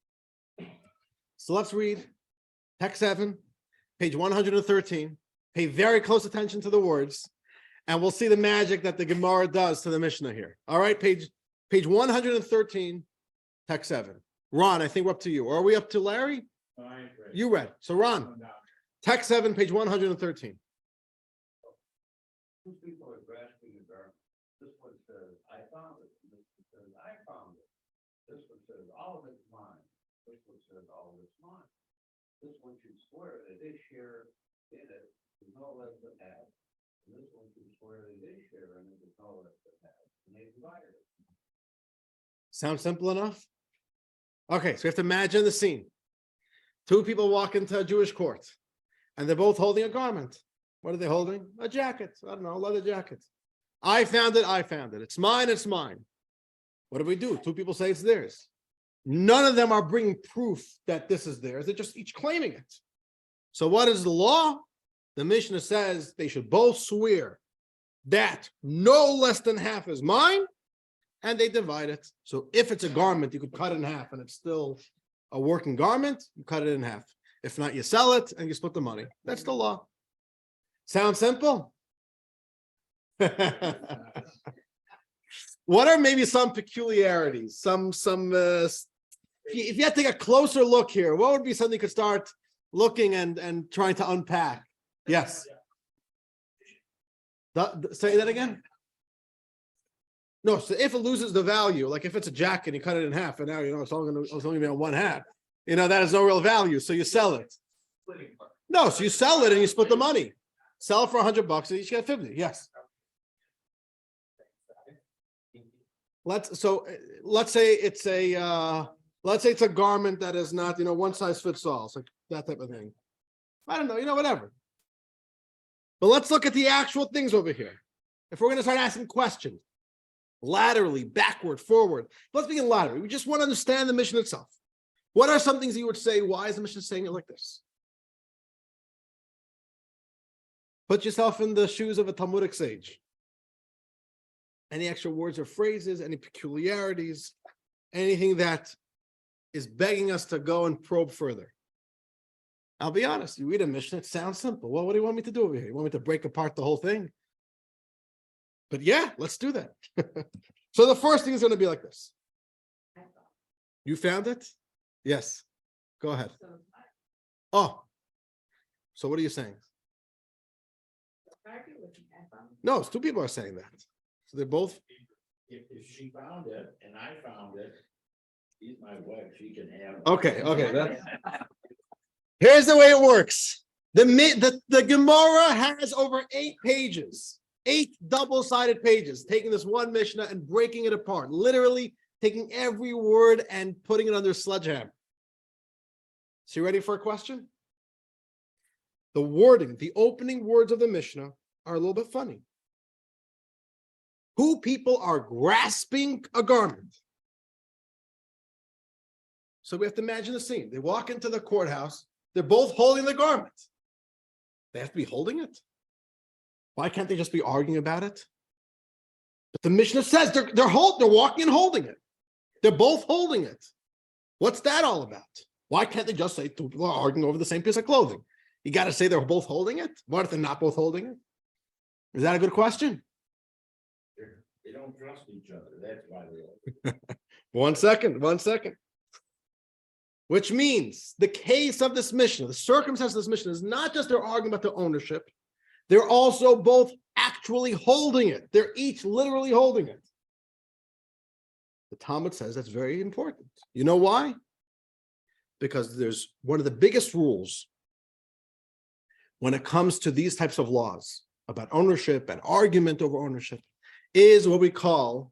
So let's read text 7, page 113. Pay very close attention to the words, and we'll see the magic that the Gemara does to the Mishnah here. All right, page 113, text 7. Ron, I think we're up to you. Or are we up to Larry? You read. So Ron, text 7, page 113. Two people are grasping the garment. This one says, I found it. And this one says, I found it. This one says, all of it's mine. This one says, all of it's mine. This one should swear that they share in it, there's no less than half. And this one should swear that they share in it, there's no less than half. And they divided it. Sound simple enough? Okay, so we have to imagine the scene. Two people walk into a Jewish court, and they're both holding a garment. What are they holding? A jacket. I don't know, a leather jacket. I found it. It's mine. What do we do? Two people say it's theirs. None of them are bringing proof that this is theirs. They're just each claiming it. So what is the law? The Mishnah says they should both swear that no less than half is mine, and they divide it. So if it's a garment, you could cut it in half, and it's still a working garment, you cut it in half. If not, you sell it, and you split the money. That's the law. Sound simple? What are maybe some peculiarities? If you had to take a closer look here, what would be something you could start looking and trying to unpack? Yes. Say that again. No, so if it loses the value, like if it's a jacket, you cut it in half, and now it's only going to be on one half. That has no real value, so you sell it. No, so you sell it and you split the money. Sell it for $100 and each get 50. Yes. Let's say it's a garment that is not, one size fits all. It's like that type of thing. I don't know, whatever. But let's look at the actual things over here. If we're going to start asking questions, laterally, backward, forward, let's begin laterally. We just want to understand the mission itself. What are some things you would say? Why is the mission saying it like this? Put yourself in the shoes of a Talmudic sage. Any extra words or phrases, any peculiarities, anything that is begging us to go and probe further. I'll be honest, you read a Mishnah, it sounds simple. Well, what do you want me to do over here? You want me to break apart the whole thing? But yeah, let's do that. So the first thing is going to be like this. You found it? Yes. Go ahead. Oh, so what are you saying? No, it's two people are saying that. So they're both, If she found it and I found it, she's my wife, she can have. it. okay, here's the way it works. The Gemara has over 8 pages, 8 double-sided pages, taking this one Mishnah and breaking it apart, literally taking every word and putting it under a sledgehammer. So you ready for a question? The wording, the opening words of the Mishnah are a little bit funny. Two people are grasping a garment. So we have to imagine the scene. They walk into the courthouse. They're both holding the garment. They have to be holding it. Why can't they just be arguing about it? But the Mishnah says they're walking and holding it. They're both holding it. What's that all about? Why can't they just say two people are arguing over the same piece of clothing? You got to say they're both holding it. What if they're not both holding it? Is that a good question? They don't trust each other, that's why they. One second. Which means the case of this Mishnah, the circumstance of this Mishnah is not just they're arguing about their ownership, they're also both actually holding it. They're each literally holding it. The Talmud says that's very important. You know why? Because there's one of the biggest rules when it comes to these types of laws about ownership and argument over ownership is what we call,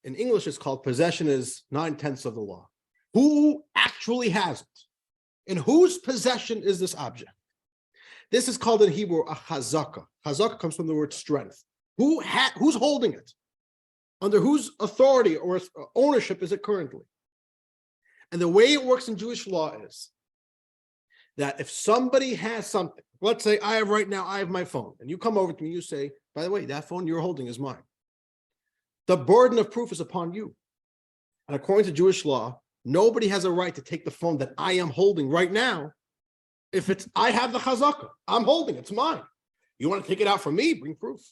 in English, it's called possession is 9/10 of the law. Who actually has it? In whose possession is this object? This is called in Hebrew a chazaka. Chazaka comes from the word strength. Who's holding it? Under whose authority or ownership is it currently? And the way it works in Jewish law is that if somebody has something, let's say I have my phone, and you come over to me, you say, by the way, that phone you're holding is mine. The burden of proof is upon you. And according to Jewish law, nobody has a right to take the phone that I am holding right now. If I have the chazaka, I'm holding it, it's mine. You want to take it out from me, bring proof.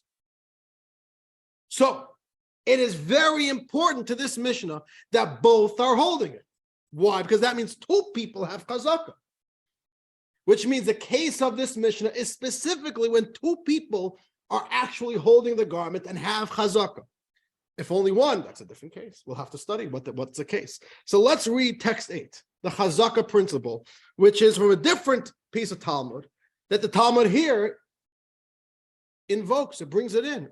So it is very important to this Mishnah that both are holding it. Why? Because that means 2 people have chazaka. Which means the case of this Mishnah is specifically when 2 people are actually holding the garment and have chazaka. If only one, that's a different case. We'll have to study what's the case. So let's read text 8, the chazaka principle, which is from a different piece of Talmud that the Talmud here invokes. It brings it in,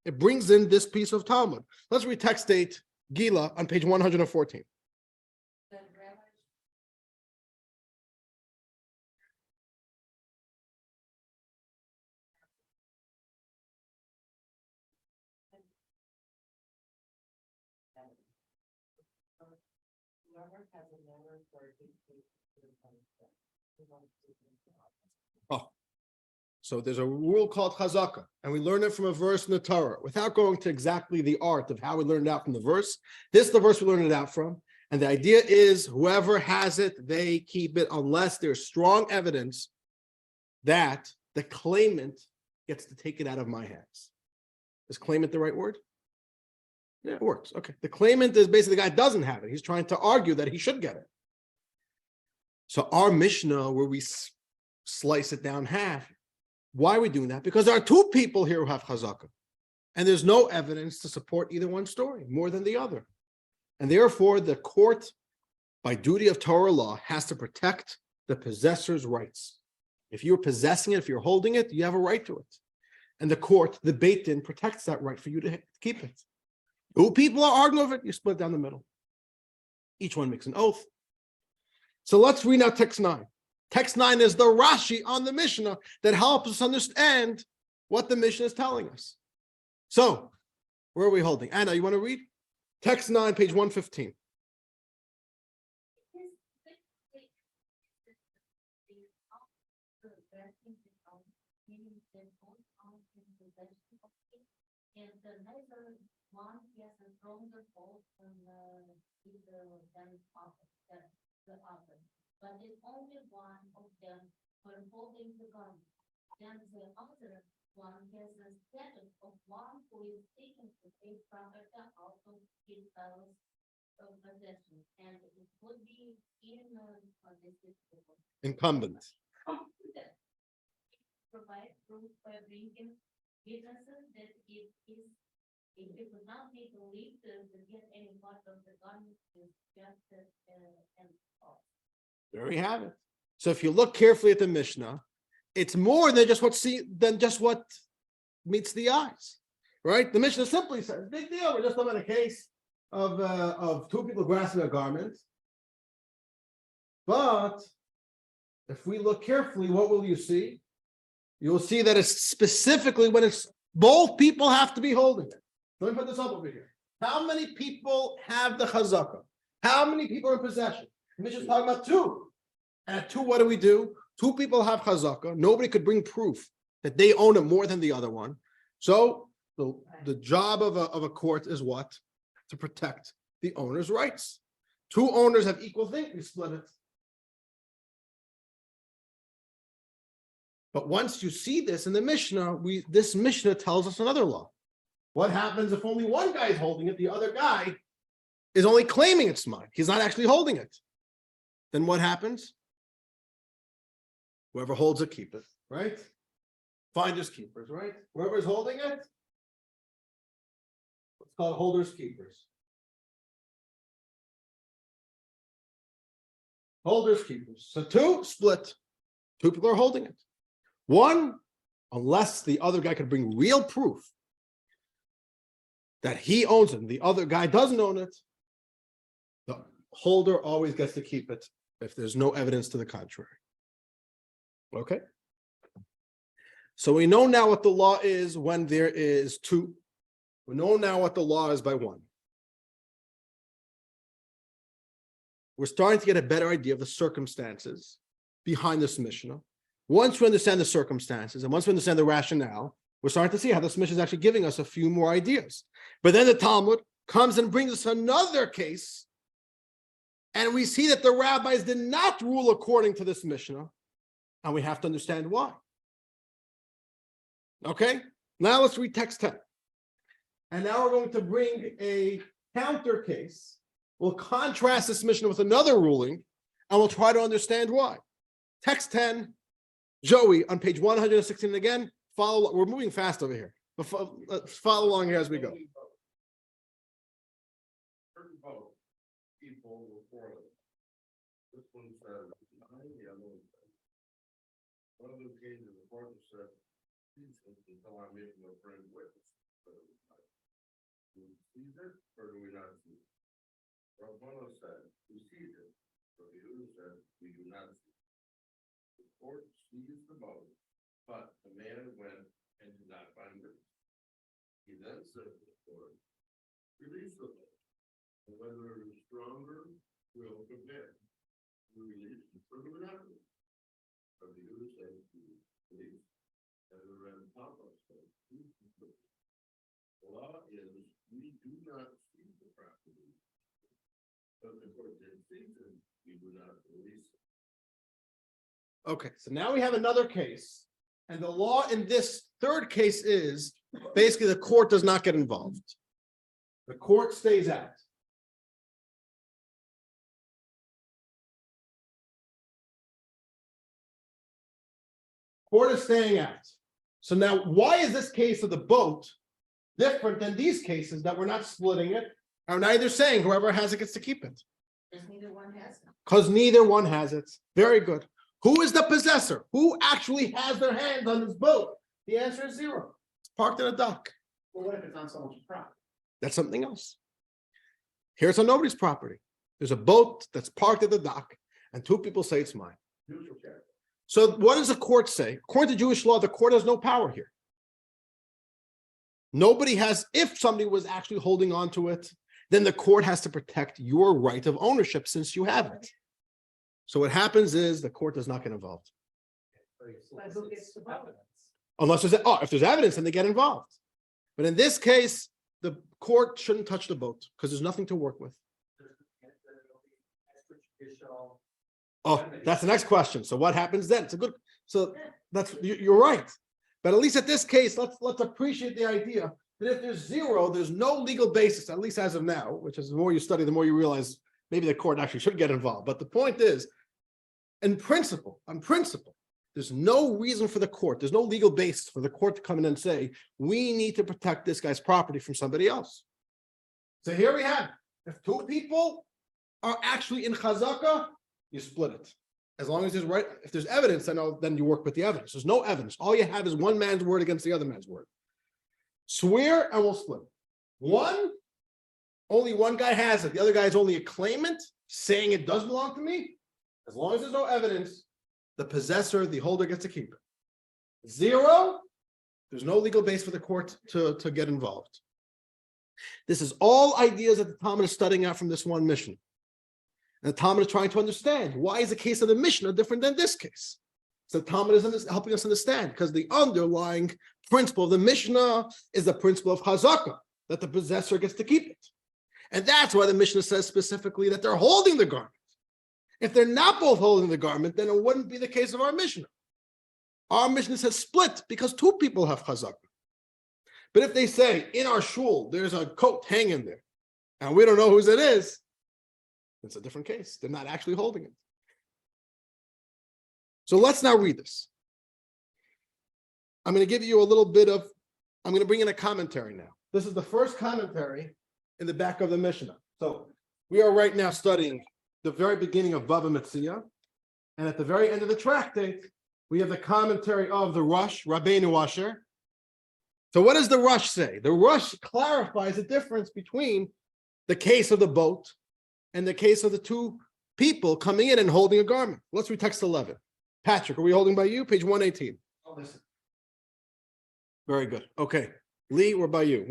it brings in this piece of Talmud. Let's read text 8, Gila, on page 114. Oh, so there's a rule called chazaka, and we learn it from a verse in the Torah. Without going to exactly the art of how we learned it out from the verse, this is the verse we learned it out from. And the idea is whoever has it, they keep it unless there's strong evidence that the claimant gets to take it out of my hands. Is claimant the right word? Yeah, it works. Okay. The claimant is basically the guy who doesn't have it. He's trying to argue that he should get it. So our Mishnah, where we slice it down half, why are we doing that? Because there are 2 people here who have chazaka, and there's no evidence to support either one story more than the other. And therefore, the court, by duty of Torah law, has to protect the possessor's rights. If you're possessing it, if you're holding it, you have a right to it. And the court, the Beit Din, protects that right for you to keep it. 2 people are arguing over it, you split down the middle. Each one makes an oath. So let's read now text 9. Text 9 is the Rashi on the Mishnah that helps us understand what the Mishnah is telling us. So, where are we holding? Anna, you want to read? Text 9, page 115. And neither one has a stronger hold than the other, but it's only one of them for holding the garment. Then the other one has the status of one who is taken to take property out of his fellow's possession, and it would be Incumbent. Provide proof by bringing witnesses that if it would not be believed to get any part of the gun is just and false. There we have it. So if you look carefully at the Mishnah, it's more than just what meets the eyes, right? The Mishnah simply says, big deal. We're just talking about a case of two people grasping a garment. But if we look carefully, what will you see? You'll see that it's specifically when it's both people have to be holding it. Let me put this up over here. How many people have the chazakah? How many people are in possession? The Mishnah is talking about two. And at two, what do? Two people have chazakah. Nobody could bring proof that they own it more than the other one. So the job of a court is what? To protect the owner's rights. Two owners have equal thing, we split it. But once you see this in the Mishnah, this Mishnah tells us another law. What happens if only one guy is holding it, the other guy is only claiming it's mine? He's not actually holding it. Then what happens? Whoever holds it, keep it, right? Finders keepers, right? Whoever's holding it, it's called holders keepers. Holders keepers. So two split. Two people are holding it. One, unless the other guy can bring real proof that he owns it and the other guy doesn't own it, the holder always gets to keep it if there's no evidence to the contrary. Okay? So we know now what the law is when there is two. We know now what the law is by one. We're starting to get a better idea of the circumstances behind this Mishnah. Once we understand the circumstances and once we understand the rationale, we're starting to see how this Mishnah is actually giving us a few more ideas. But then the Talmud comes and brings us another case, and we see that the rabbis did not rule according to this Mishnah, and we have to understand why. Okay, now let's read text 10. And now we're going to bring a counter case. We'll contrast this Mishnah with another ruling, and we'll try to understand why. Text 10, Joey, on page 116 again. Follow. We're moving fast over here. But follow along here as we go. Certain vote, people were for it. This one said, the other one said. One of those cases, the court said, until I'm making a friend witness. Do we seize it or do we not seize it? Rabbanan said, we seize it. So the other said, we do not seize it. The court seized the boat, but the man went and did not find it. He then said to the court, release the boat. And whether it is stronger, will compare. We release the further after. But the other said, release. And the Ram Papa said, the law is, we do not seize the property. But the court did seize it, we do not release it. Okay, so now we have another case, and the law in this third case is basically the court does not get involved. The court stays out. Court is staying out. So now, why is this case of the boat different than these cases that we're not splitting it? Or neither saying whoever has it gets to keep it? Because neither one has them. Because neither one has it. Very good. Who is the possessor? Who actually has their hands on this boat? The answer is zero. It's parked in a dock. Well, what if it's on someone's property? That's something else. Here it's on nobody's property. There's a boat that's parked at the dock, and two people say it's mine. Neutral character. So what does the court say? According to Jewish law, the court has no power here. Nobody has, if somebody was actually holding on to it, then the court has to protect your right of ownership since you have it. So what happens is the court does not get involved. But who gets the vote? Unless there's, if there's evidence, then they get involved. But in this case, the court shouldn't touch the boat because there's nothing to work with. Oh, that's the next question. So what happens then? It's a good, so that's, you're right. But at least at this case, let's appreciate the idea that if there's zero, there's no legal basis, at least as of now, which is the more you study, the more you realize maybe the court actually should get involved. But the point is, on principle, There's no reason for the court. There's no legal basis for the court to come in and say, we need to protect this guy's property from somebody else. So here we have, if two people are actually in chazaka, you split it. As long as there's right, if there's evidence, then you work with the evidence. There's no evidence. All you have is one man's word against the other man's word. Swear and we'll split it. Only one guy has it. The other guy is only a claimant saying it does belong to me. As long as there's no evidence, the possessor, the holder gets to keep it. 0, there's no legal base for the court to get involved. This is all ideas that the Talmud is studying out from this one mission. And the Talmud is trying to understand, why is the case of the Mishnah different than this case? So the Talmud is helping us understand, because the underlying principle of the Mishnah is the principle of chazaka, that the possessor gets to keep it. And that's why the Mishnah says specifically that they're holding the garment. If they're not both holding the garment, then it wouldn't be the case of our Mishnah. Our Mishnah says split because two people have chazaka. But if they say in our shul, there's a coat hanging there, and we don't know whose it is, it's a different case. They're not actually holding it. So let's now read this. I'm going to give you a little bit of, I'm going to bring in a commentary now. This is the first commentary in the back of the Mishnah. So we are right now studying the very beginning of Bava Metzia, and at the very end of the tractate, we have the commentary of the Rosh, Rabbeinu Asher. So what does the Rosh say? The Rosh clarifies the difference between the case of the boat and the case of the two people coming in and holding a garment. Let's read text 11. Patrick, are we holding by you? Page 118. Oh, listen. Very good. Okay. Lee, we're by you.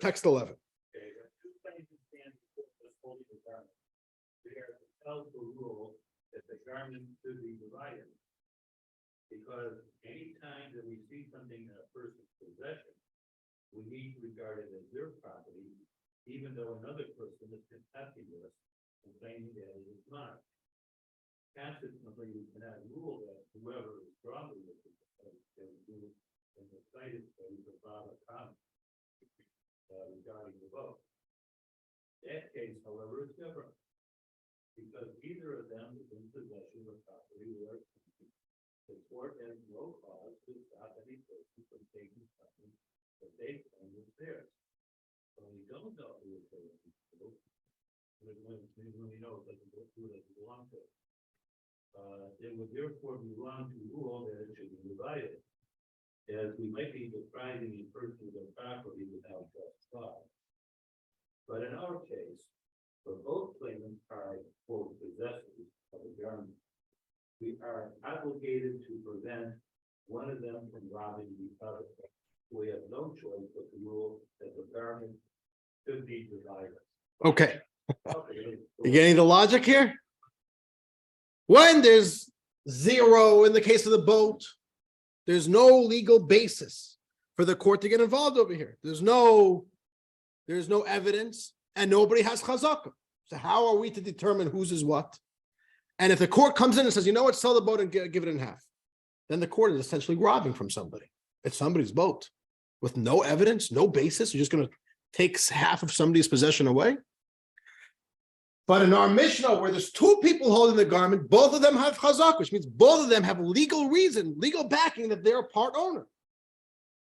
Text 11. Okay, there are two things that stand before this holding the garment. There tells the rule that the garment should be divided. Because any time that we see something in a person's possession, we need to regard it as their property, even though another person is contesting this and claiming that it is not. Consequently, we cannot rule that whoever is wrongly with it can do in the cited studies of Baba Khan regarding the vote. That case, however, is different, because either of them is in possession of property or the court has no cause to stop any person from taking something that they claim is theirs. When we don't know who is theirs, when we know it doesn't belong to it. It would therefore be wrong to rule that it should be divided, as we might be depriving a person of their property without just cause. But in our case, where both claimants are quote possessors of the garment, we are obligated to prevent one of them from robbing the other. We have no choice but to rule that the garment should be divided. Okay. You getting the logic here? When there's 0 in the case of the boat, there's no legal basis for the court to get involved over here. There's no evidence, and nobody has chazaka. So how are we to determine whose is what? And if the court comes in and says, you know what, sell the boat and give it in half, then the court is essentially robbing from somebody. It's somebody's boat with no evidence, no basis. You're just going to take half of somebody's possession away. But in our Mishnah, where there's two people holding the garment, both of them have chazak, which means both of them have legal reason, legal backing that they're a part owner.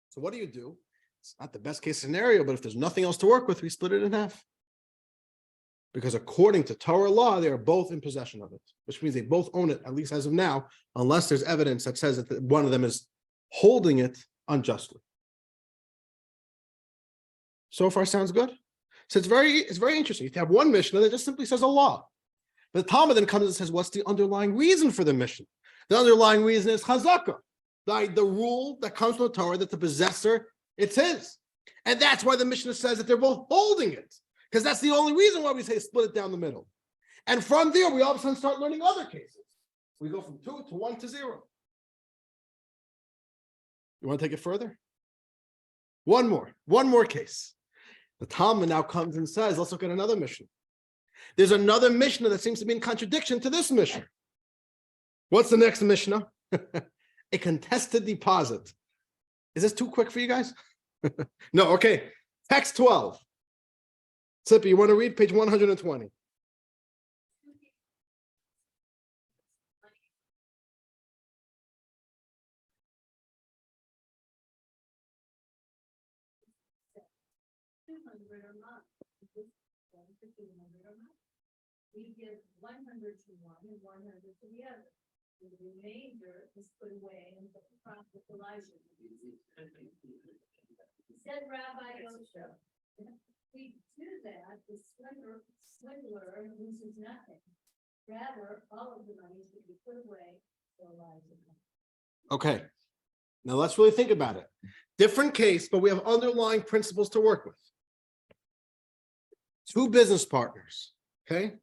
So what do? It's not the best case scenario, but if there's nothing else to work with, we split it in half. Because according to Torah law, they are both in possession of it, which means they both own it, at least as of now, unless there's evidence that says that one of them is holding it unjustly. So far, sounds good. So it's very interesting. You have one Mishnah that just simply says a law. But the Talmud then comes and says, what's the underlying reason for the Mishnah? The underlying reason is chazaka, the rule that comes from the Torah that the possessor, it's his. And that's why the Mishnah says that they're both holding it, because that's the only reason why we say split it down the middle. And from there, we all of a sudden start learning other cases. We go from 2 to 1 to 0. You want to take it further? One more case. The Talmud now comes and says, let's look at another Mishnah. There's another Mishnah that seems to be in contradiction to this Mishnah. What's the next Mishnah? A contested deposit. Is this too quick for you guys? No, okay. Text 12. Tzipi, you want to read page 120? a month. This is 1 for 200 a month. We give 100 to one and 100 to the other. The remainder is put away in the prophet Elijah. Said Rabbi Yosha, if we do that, the swindler loses nothing. Rather, all of the money should be put away for Elijah. Okay. Now let's really think about it. Different case, but we have underlying principles to work with. Two business partners, okay,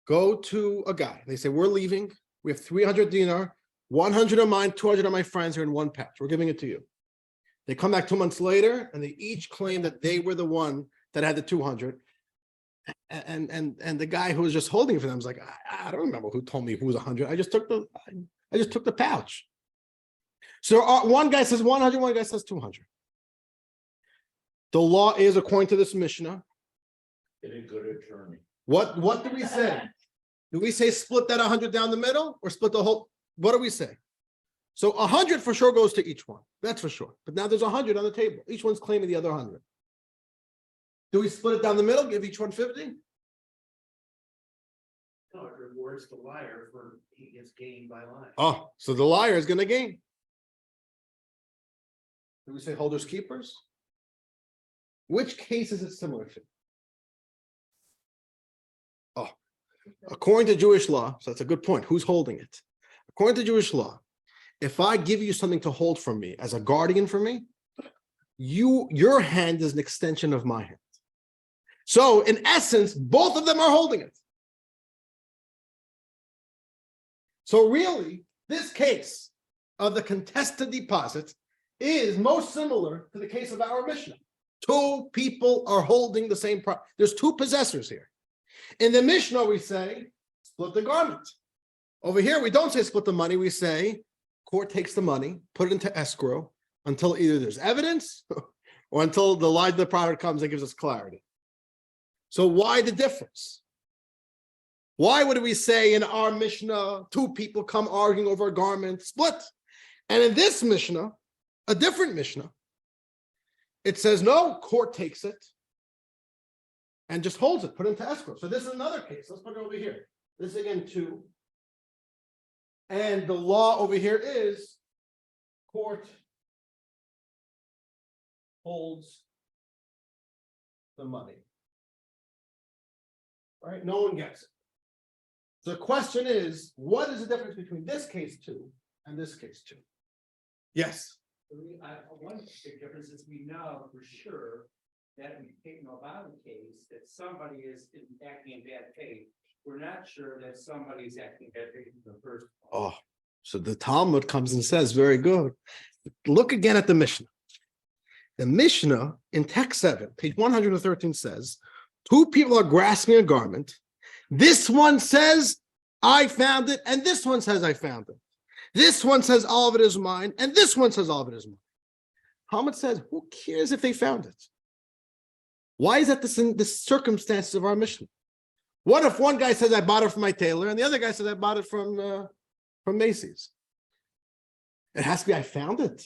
go to a guy. They say, we're leaving. We have 300 dinar, 100 of mine, 200 of my friends are in one patch. We're giving it to you. They come back 2 months later and they each claim that they were the one that had the 200. And the guy who was just holding it for them was like, I don't remember who told me who was 100. I just took the pouch. So one guy says 100, one guy says 200. The law is, according to this Mishnah, Get a good attorney. what do we say? Do we say split that 100 down the middle or split the whole? What do we say? So 100 for sure goes to each one. That's for sure. But now there's 100 on the table. Each one's claiming the other 100. Do we split it down the middle, give each one 50? No, it rewards the liar for he gets gained by lying. Oh, so the liar is going to gain. Do we say holders keepers? Which case is it similar to? Oh, according to Jewish law, so that's a good point. Who's holding it? According to Jewish law, if I give you something to hold from me as a guardian for me, your hand is an extension of my hand. So in essence, both of them are holding it. So really, this case of the contested deposit is most similar to the case of our Mishnah. Two people are holding the same property. There's two possessors here. In the Mishnah, we say, split the garment. Over here, we don't say split the money. We say, court takes the money, put it into escrow until either there's evidence or until the light of the product comes and gives us clarity. So why the difference? Why would we say in our Mishnah, two people come arguing over a garment, split? And in this Mishnah, a different Mishnah, it says, no, court takes it and just holds it, put it into escrow. So this is another case. Let's put it over here. This is again 2. And the law over here is court holds the money. Right? No one gets it. The question is, what is the difference between this case 2 and this case 2? Yes. One big difference is we know for sure that we take about a case that somebody is acting in bad faith. We're not sure that somebody's acting in bad faith in the first place. Oh, so the Talmud comes and says, very good. Look again at the Mishnah. The Mishnah in text 7, page 113 says, two people are grasping a garment. This one says, I found it, and this one says, I found it. This one says, all of it is mine, and this one says, all of it is mine. Talmud says, who cares if they found it? Why is that the circumstances of our Mishnah? What if one guy says, I bought it from my tailor, and the other guy says, I bought it from Macy's? It has to be, I found it.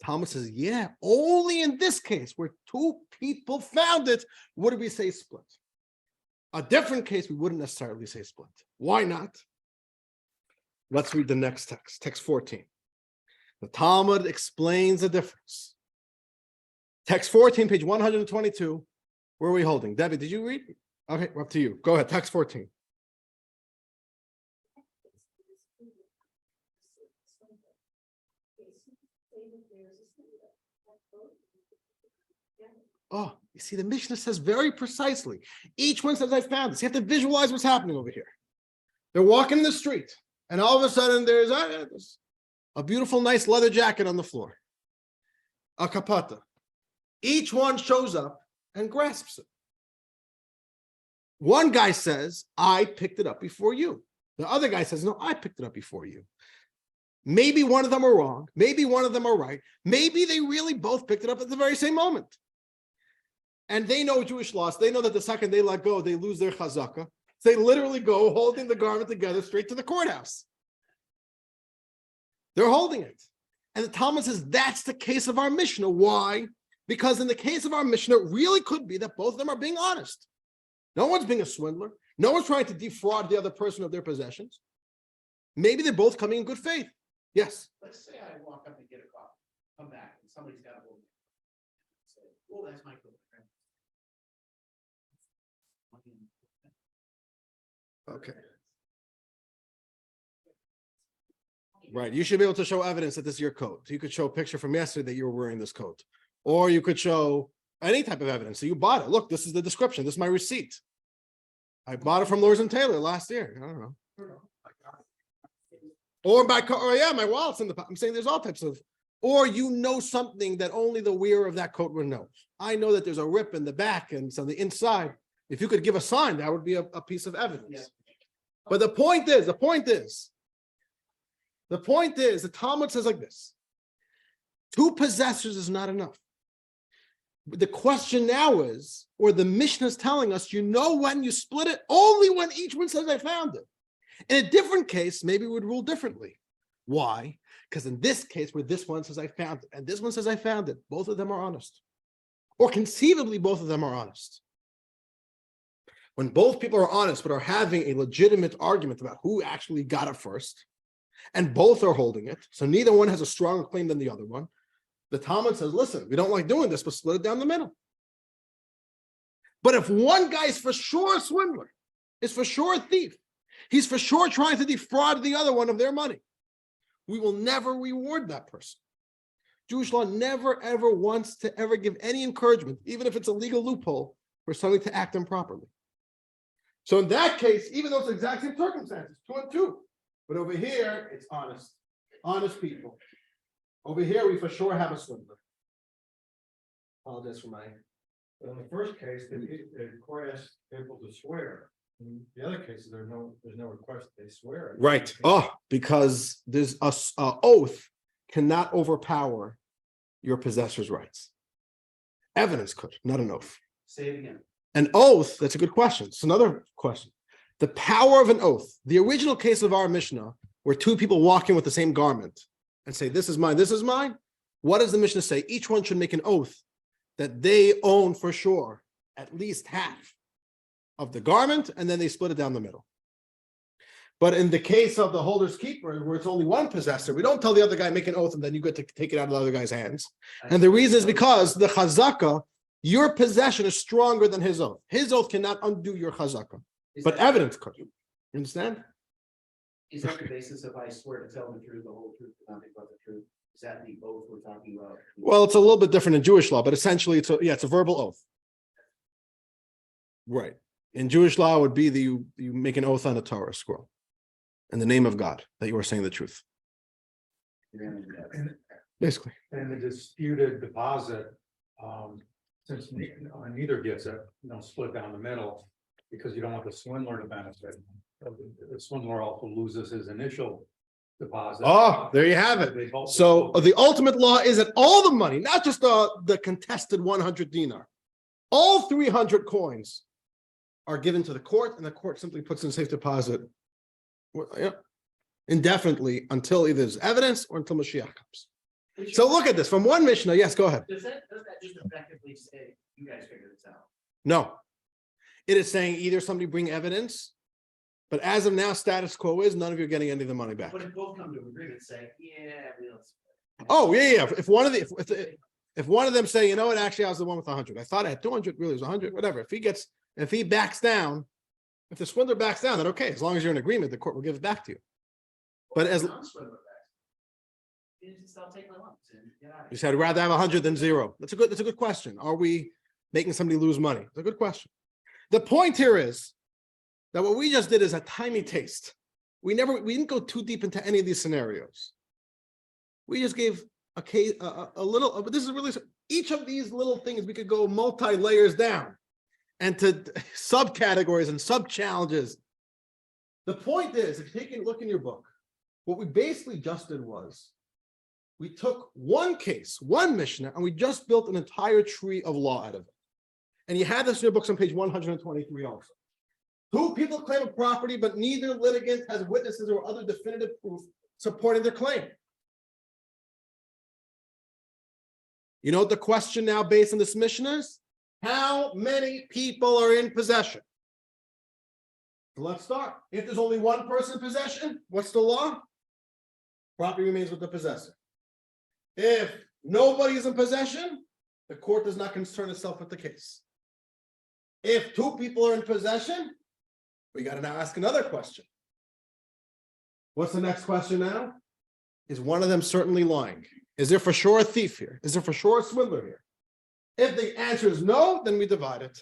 Talmud says, yeah, only in this case where two people found it, would we say split? A different case, we wouldn't necessarily say split. Why not? Let's read the next text, text 14. The Talmud explains the difference. Text 14, page 122. Where are we holding? Debbie, did you read? Okay, we're up to you. Go ahead, text 14. Oh, you see, the Mishnah says very precisely. Each one says, I found this. You have to visualize what's happening over here. They're walking in the street, and all of a sudden there's a beautiful, nice leather jacket on the floor. A kapata. Each one shows up and grasps it. One guy says, I picked it up before you. The other guy says, no, I picked it up before you. Maybe one of them are wrong. Maybe one of them are right. Maybe they really both picked it up at the very same moment. And they know Jewish laws. They know that the second they let go, they lose their chazakah. So they literally go holding the garment together straight to the courthouse. They're holding it. And the Talmud says that's the case of our Mishnah. Why? Because in the case of our Mishnah, it really could be that both of them are being honest. No one's being a swindler. No one's trying to defraud the other person of their possessions. Maybe they're both coming in good faith. Yes. Let's say I walk up and get a coffee, come back, and somebody's got a little. Say, oh, that's my coat. Okay. Right. You should be able to show evidence that this is your coat. You could show a picture from yesterday that you were wearing this coat. Or you could show any type of evidence. So you bought it. Look, this is the description. This is my receipt. I bought it from Lords and Taylor last year. I don't know. Or my car, or yeah, my wallet's in the, I'm saying there's all types of, or you know something that only the wearer of that coat would know. I know that there's a rip in the back and it's on the inside. If you could give a sign, that would be a piece of evidence. But the point is, the Talmud says like this: two possessors is not enough. The question now is, or the Mishnah is telling us, you know when you split it, only when each one says I found it. In a different case, maybe we would rule differently. Why? Because in this case, where this one says I found it, and this one says I found it, both of them are honest. Or conceivably, both of them are honest. When both people are honest, but are having a legitimate argument about who actually got it first, and both are holding it, so neither one has a stronger claim than the other one, the Talmud says, listen, we don't like doing this, but split it down the middle. But if one guy is for sure a swindler, is for sure a thief, he's for sure trying to defraud the other one of their money, we will never reward that person. Jewish law never, ever wants to ever give any encouragement, even if it's a legal loophole, for somebody to act improperly. So in that case, even though it's the exact same circumstances, 2 and 2, but over here, it's honest people. Over here, we for sure have a swindler. Apologize for my. In the first case, the court asked people to swear. In the other cases, there's no request they swear. Right. Oh, because there's a oath cannot overpower your possessor's rights. Evidence could, not an oath. Say it again. An oath, that's a good question. It's another question. The power of an oath. The original case of our Mishnah, where two people walk in with the same garment and say, this is mine, this is mine. What does the Mishnah say? Each one should make an oath that they own for sure at least half of the garment, and then they split it down the middle. But in the case of the holder's keeper, where it's only one possessor, we don't tell the other guy, make an oath, and then you get to take it out of the other guy's hands. And the reason is because the chazakah, your possession is stronger than his oath. His oath cannot undo your chazakah, but evidence could. You understand? Is that the basis if I swear to tell the truth, the whole truth, and nothing but the truth? Is that the oath we're talking about? Well, it's a little bit different in Jewish law, but essentially it's a verbal oath. Right. In Jewish law, it would be that you make an oath on a Torah scroll in the name of God that you are saying the truth. Basically. And the disputed deposit, since neither gets it, split down the middle, because you don't want the swindler to benefit. The swindler also loses his initial deposit. Oh, there you have it. So the ultimate law is that all the money, not just the contested 100 dinar, all 300 coins are given to the court, and the court simply puts in safe deposit indefinitely until either there's evidence or until Mashiach comes. So look at this from one Mishnah. Yes, go ahead. Does that just effectively say you guys figure this out? No, it is saying either somebody bring evidence, but as of now, status quo is none of you are getting any of the money back. But if both come to an agreement, say, yeah, we don't. Oh, yeah. If one of if one of them say, you know what, actually I was the one with 100. I thought I had 200, really it was 100, whatever. If he backs down, if the swindler backs down, then okay, as long as you're in agreement, the court will give it back to you. But as you said, I'd rather have 100 than 0. That's a good question. Are we making somebody lose money? It's a good question. The point here is that what we just did is a tiny taste. We didn't go too deep into any of these scenarios. We just gave a case, a little, but this is really, each of these little things we could go multi-layers down and to subcategories and sub-challenges. The point is, if you take a look in your book, what we basically just did was, we took one case, one Mishnah, and we just built an entire tree of law out of it. And you have this in your books on page 123 also. Two people claim a property, but neither litigant has witnesses or other definitive proof supporting their claim. You know what the question now based on this Mishnah is? How many people are in possession? So let's start. If there's only one person in possession, what's the law? Property remains with the possessor. If nobody is in possession, the court does not concern itself with the case. If two people are in possession, we got to now ask another question. What's the next question now? Is one of them certainly lying? Is there for sure a thief here? Is there for sure a swindler here? If the answer is no, then we divide it.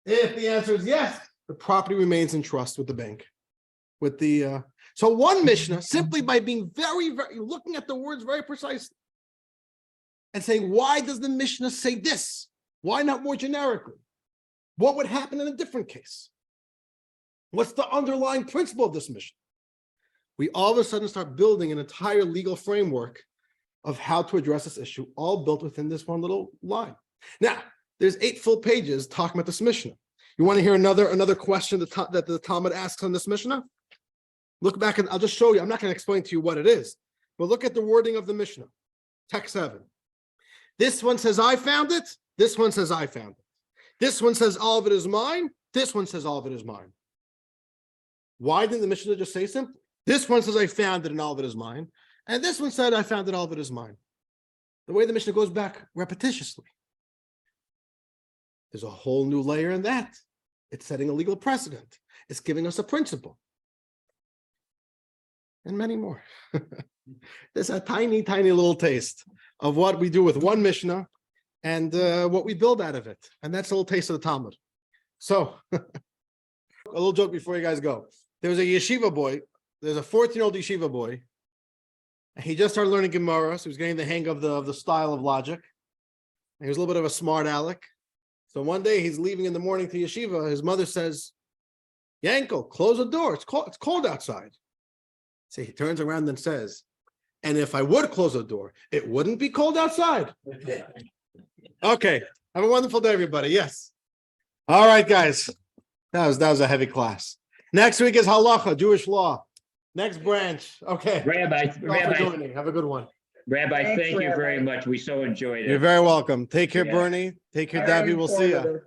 If the answer is yes, the property remains in trust with the bank. So one Mishnah, simply by being very, looking at the words very precisely and saying, why does the Mishnah say this? Why not more generically? What would happen in a different case? What's the underlying principle of this Mishnah? We all of a sudden start building an entire legal framework of how to address this issue, all built within this one little line. Now, there's 8 full pages talking about this Mishnah. You want to hear another question that the Talmud asks on this Mishnah? Look back and I'll just show you. I'm not going to explain to you what it is, but look at the wording of the Mishnah. Text 7. This one says, I found it. This one says, I found it. This one says, all of it is mine. This one says, all of it is mine. Why didn't the Mishnah just say simply? This one says, I found it and all of it is mine. And this one said, I found it, all of it is mine. The way the Mishnah goes back repetitiously. There's a whole new layer in that. It's setting a legal precedent. It's giving us a principle. And many more. There's a tiny, tiny little taste of what we do with one Mishnah and what we build out of it. And that's a little taste of the Talmud. So, a little joke before you guys go. There was a yeshiva boy. There's a 14-year-old yeshiva boy. And he just started learning Gemara, so he was getting the hang of the style of logic. And he was a little bit of a smart aleck. So one day he's leaving in the morning to yeshiva. His mother says, Yankel, close the door. It's cold outside. So he turns around and says, and if I would close the door, it wouldn't be cold outside. Okay. Have a wonderful day, everybody. Yes. All right, guys. That was a heavy class. Next week is halacha, Jewish law. Next branch. Okay. Rabbi, Have a good one. Rabbi, Thanks, thank you Rabbi. very much. We so enjoyed You're it. very welcome. Take care, Yeah. Bernie. Take care, Debbie. We'll see you.